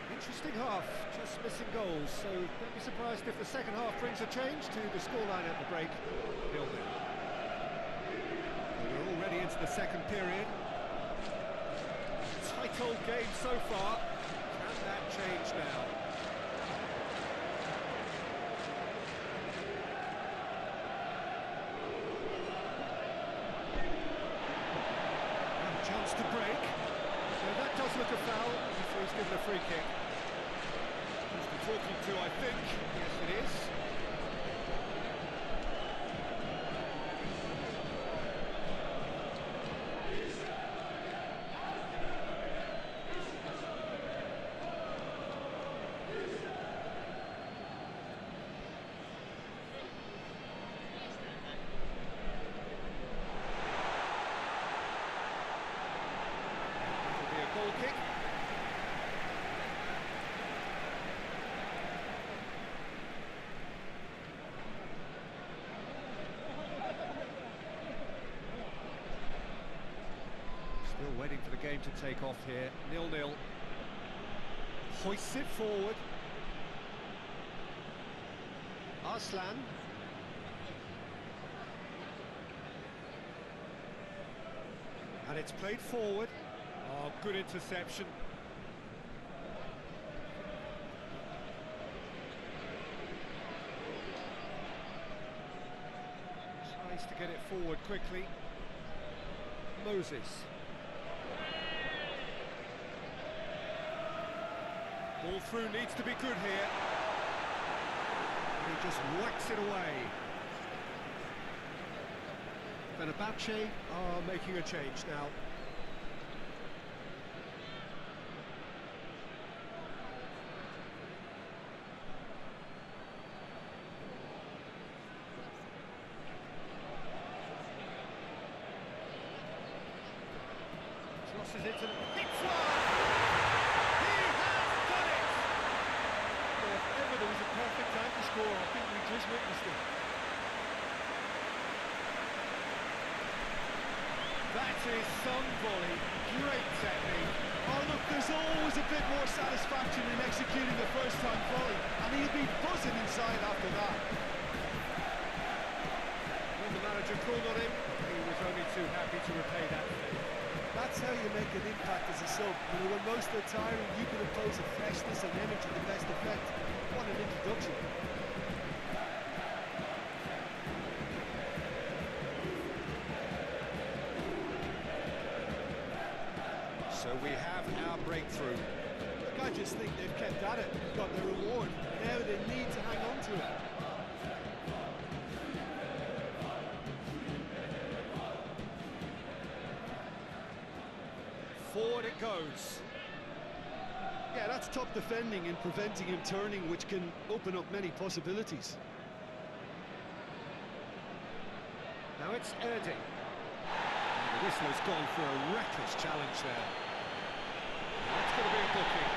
Interesting half, just missing goals, so don't be surprised if the second half brings a change to the scoreline at the break. 0-0. We're already into the second period. Tight old game so far. Can that change now? Chance to break. So that does look a foul. He's given a free kick. Who's the talking to, I think? Yes, it is. kick. Still waiting for the game to take off here. 0-0. Hoists it forward. Arslan. And it's played forward. Oh, good interception. Tries to get it forward quickly. Moses. Ball through needs to be good here. And he just whacks it away. Fenerbahce are making a change now. Crosses it to the... Hits one! He has done it! Well, if ever there was a perfect time to score, I think we just witnessed it. That is some volley, great technique. Oh look, there's always a bit more satisfaction in executing a first-time volley, and he'll be buzzing inside after that. When the manager called on him, he was only too happy to repay that favour. That's how you make an impact as a sub. You know, when most are tiring, you can impose a freshness and energy to best effect. What an introduction. So we have our breakthrough. I just think they've kept at it, got their reward. Now they need to hang on to it. Forward it goes. Yeah, that's top defending and preventing him turning, which can open up many possibilities. Now it's Erding. The whistler's gone for a reckless challenge there. That's going to be a booking.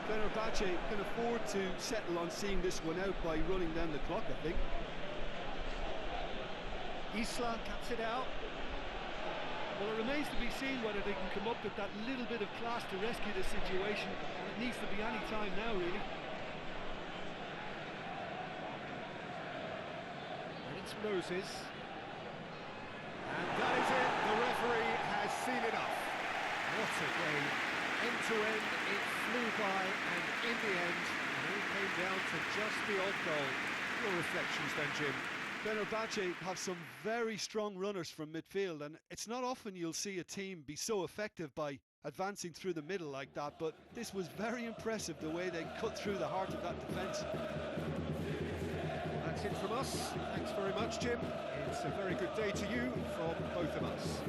Fenerbahce can afford to settle on seeing this one out by running down the clock, I think. Isla cuts it out. Well, it remains to be seen whether they can come up with that little bit of class to rescue the situation, and it needs to be any time now, really. And it's Moses. And that is it. The referee has seen enough. What a game. End to end, it flew by, and in the end, it all came down to just the odd goal. Your reflections then, Jim? Fenerbahce have some very strong runners from midfield, and it's not often you'll see a team be so effective by advancing through the middle like that, but this was very impressive the way they cut through the heart of that defence. That's it from us. Thanks very much, Jim. It's a very good day to you from both of us.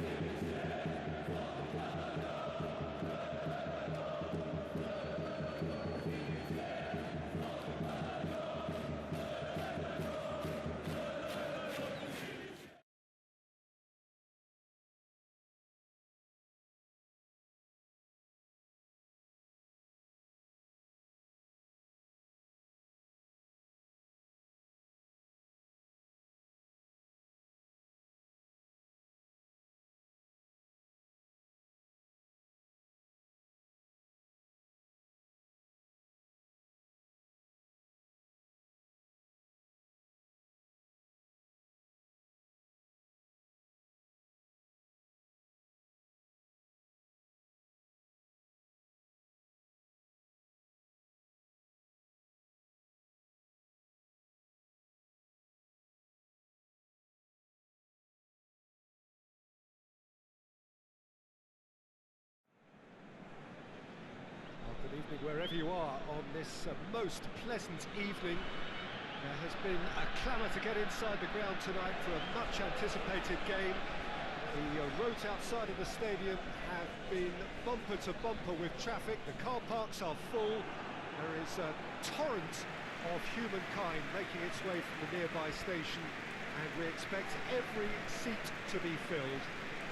Good evening wherever you are on this most pleasant evening. There has been a clamour to get inside the ground tonight for a much anticipated game. The roads outside of the stadium have been bumper to bumper with traffic. The car parks are full. There is a torrent of humankind making its way from the nearby station, and we expect every seat to be filled.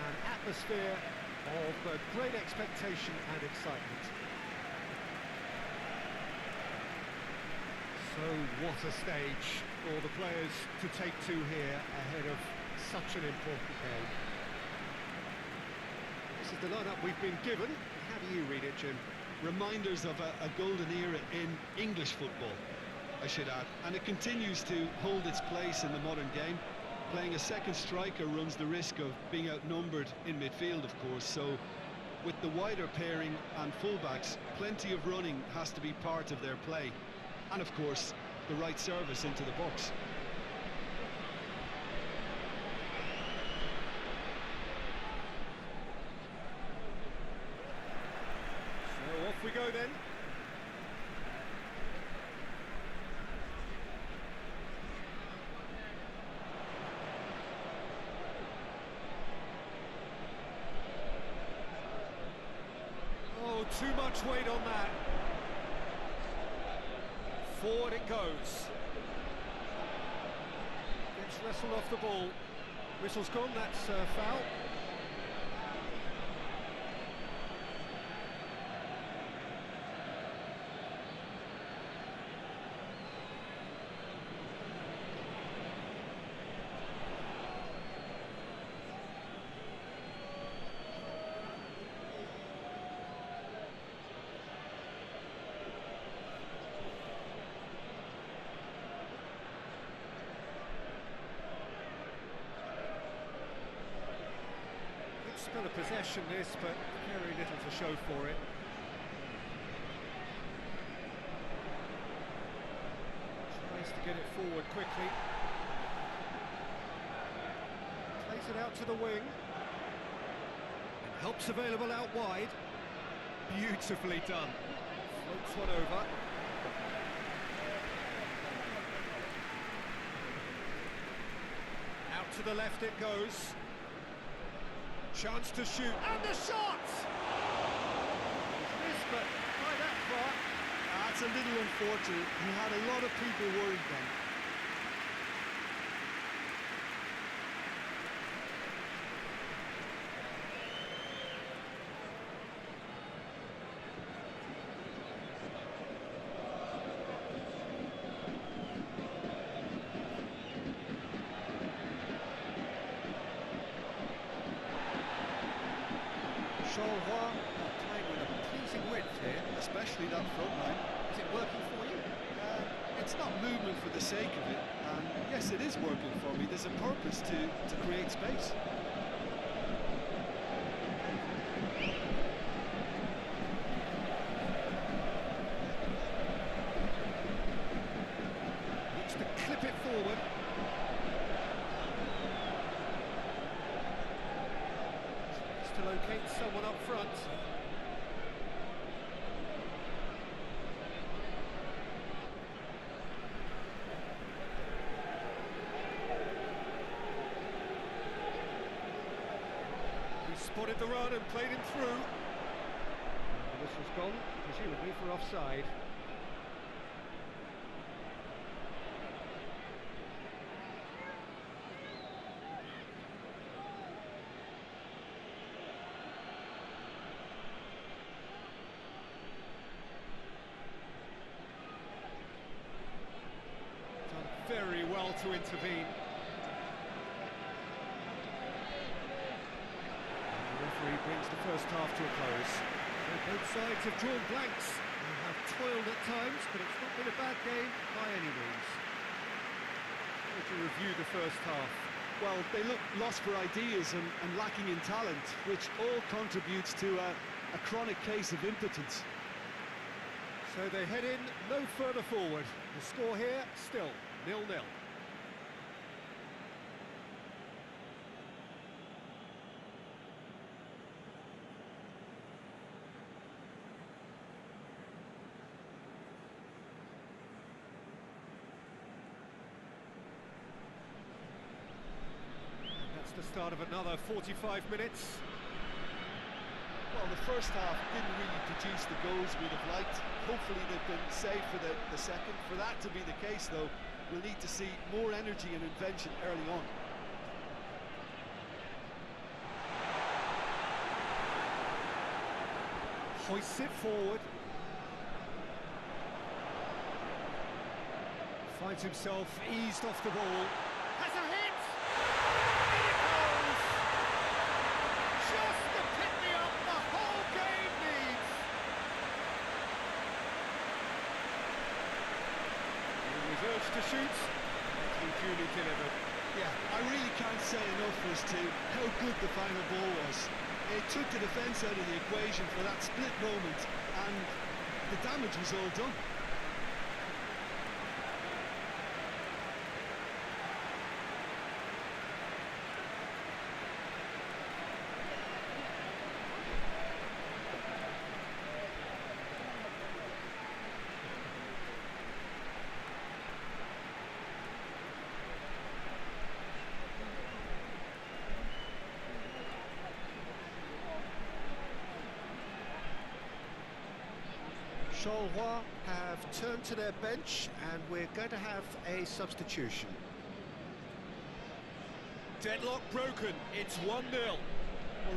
An atmosphere of great expectation and excitement. So what a stage for the players to take to here ahead of such an important game. This is the lineup we've been given. How do you read it, Jim? Reminders of a golden era in English football, I should add, and it continues to hold its place in the modern game. Playing a second striker runs the risk of being outnumbered in midfield, of course, so with the wider pairing and fullbacks, plenty of running has to be part of their play, and of course the right service into the box. So off we go then. Oh, too much weight on that. Forward it goes. Gets wrestled off the ball. Whistle's gone, that's foul. Still a possession this, but very little to show for it. Tries to get it forward quickly. Plays it out to the wing. And help's available out wide. Beautifully done. Floats one over. Out to the left it goes. Chance to shoot, and the shot! Missed, but by that far. That's a little unfortunate. He had a lot of people worried then. Playing with a pleasing width here. Especially that front line. Is it working for you? It's not movement for the sake of it, and yes, it is working for me. There's a purpose to create space. Looks to clip it forward. To locate someone up front. He spotted the run and played him through. And this was gone, presumably for offside. Very well to intervene. The referee brings the first half to a close. So both sides have drawn blanks. They have toiled at times, but it's not been a bad game by any means. How would you review the first half? Well, they look lost for ideas and lacking in talent, which all contributes to a chronic case of impotence. So they head in no further forward. The score here still 0-0. That's the start of another 45 minutes. Well, the first half didn't really produce the goals we'd have liked. Hopefully they've been saved for the second. For that to be the case, though, we'll need to see more energy and invention early on. Hoists it forward. Finds himself eased off the ball. Has a hit! In it goes! Just the pick-me-up the whole game needs! He was urged to shoot, and he duly delivered. Yeah, I really can't say enough as to how good the final ball was. It took the defence out of the equation for that split moment, and the damage was all done. Charleroi have turned to their bench and we're going to have a substitution. Deadlock broken, it's 1-0. Well,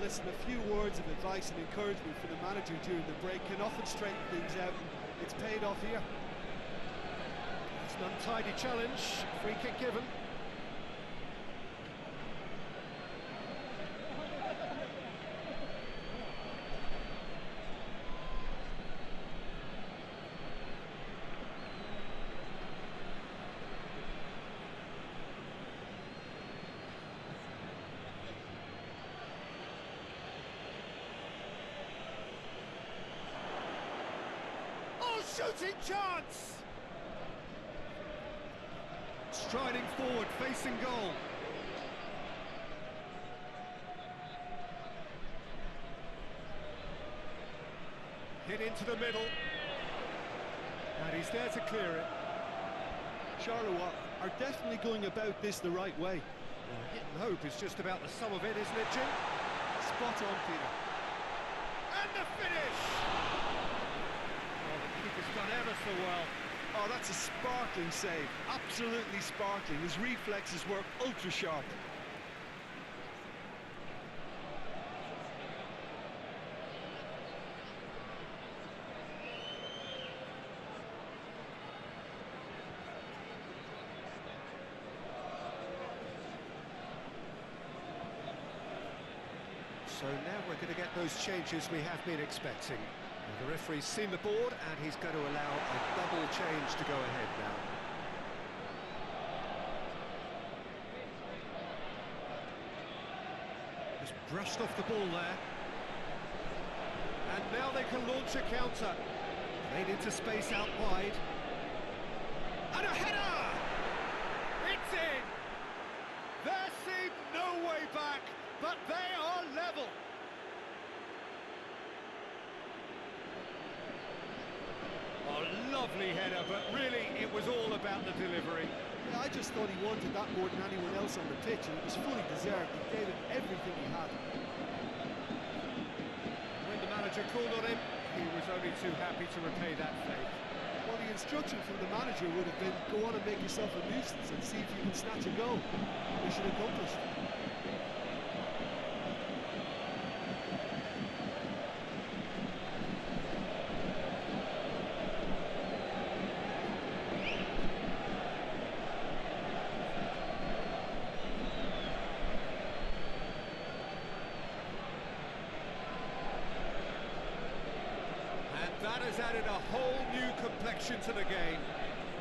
listen, a few words of advice and encouragement for the manager during the break can often straighten things out, and it's paid off here. It's an untidy challenge, free kick given. Shooting chance! Striding forward, facing goal. Hit into the middle. And he's there to clear it. Charleroi are definitely going about this the right way. Well, hit and hope is just about the sum of it, isn't it, Jim? Spot on, Peter. And the finish! Done ever so well. Oh, that's a sparkling save. Absolutely sparkling. His reflexes work ultra sharp. So now we're going to get those changes we have been expecting. The referee's seen the board and he's going to allow a double change to go ahead now. Just brushed off the ball there. And now they can launch a counter. Played into space out wide. And a header! It's in! There seemed no way back, but they are level. Lovely header, but really it was all about the delivery. Yeah, I just thought he wanted that more than anyone else on the pitch, and it was fully deserved. He gave it everything he had. When the manager called on him, he was only too happy to repay that faith. Well, the instruction from the manager would have been, go on and make yourself a nuisance and see if you can snatch a goal. Mission accomplished. That has added a whole new complexion to the game.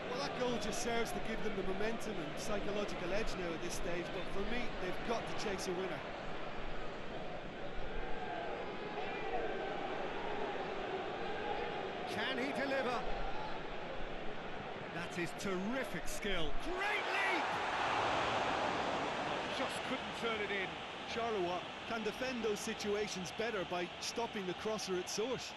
Well, that goal just serves to give them the momentum and psychological edge now at this stage, but for me, they've got to chase a winner. Can he deliver? That is terrific skill. Great leap! Just couldn't turn it in. Charleroi can defend those situations better by stopping the crosser at source.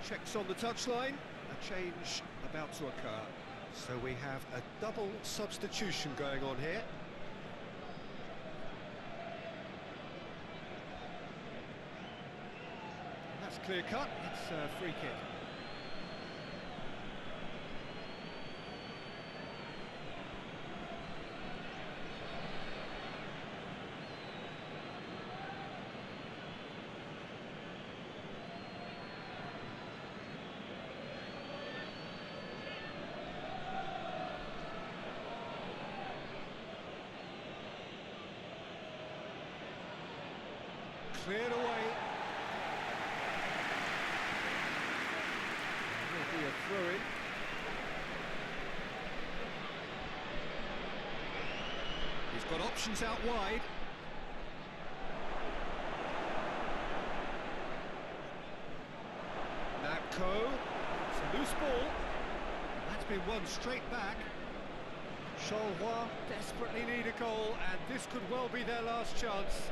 Checks on the touchline, a change about to occur. So we have a double substitution going on here. And that's clear cut, it's a free kick. Cleared away. There'll be a throw-in. He's got options out wide. Natko. It's a loose ball. And that's been won straight back. Charleroi desperately need a goal, and this could well be their last chance.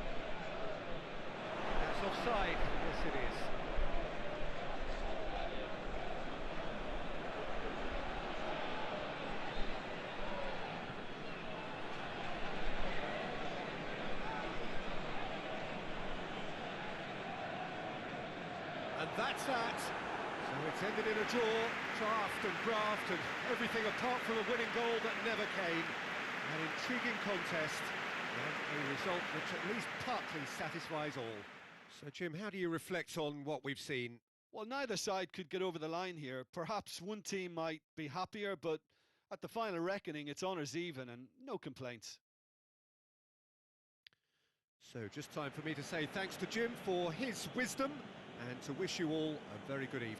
That's offside. Yes, it is. And that's that. So it's ended in a draw, draft and graft and everything apart from a winning goal that never came. An intriguing contest and a result which at least partly satisfies all. So, Jim, how do you reflect on what we've seen? Well, neither side could get over the line here. Perhaps one team might be happier, but at the final reckoning, it's honours even and no complaints. So just time for me to say thanks to Jim for his wisdom and to wish you all a very good evening.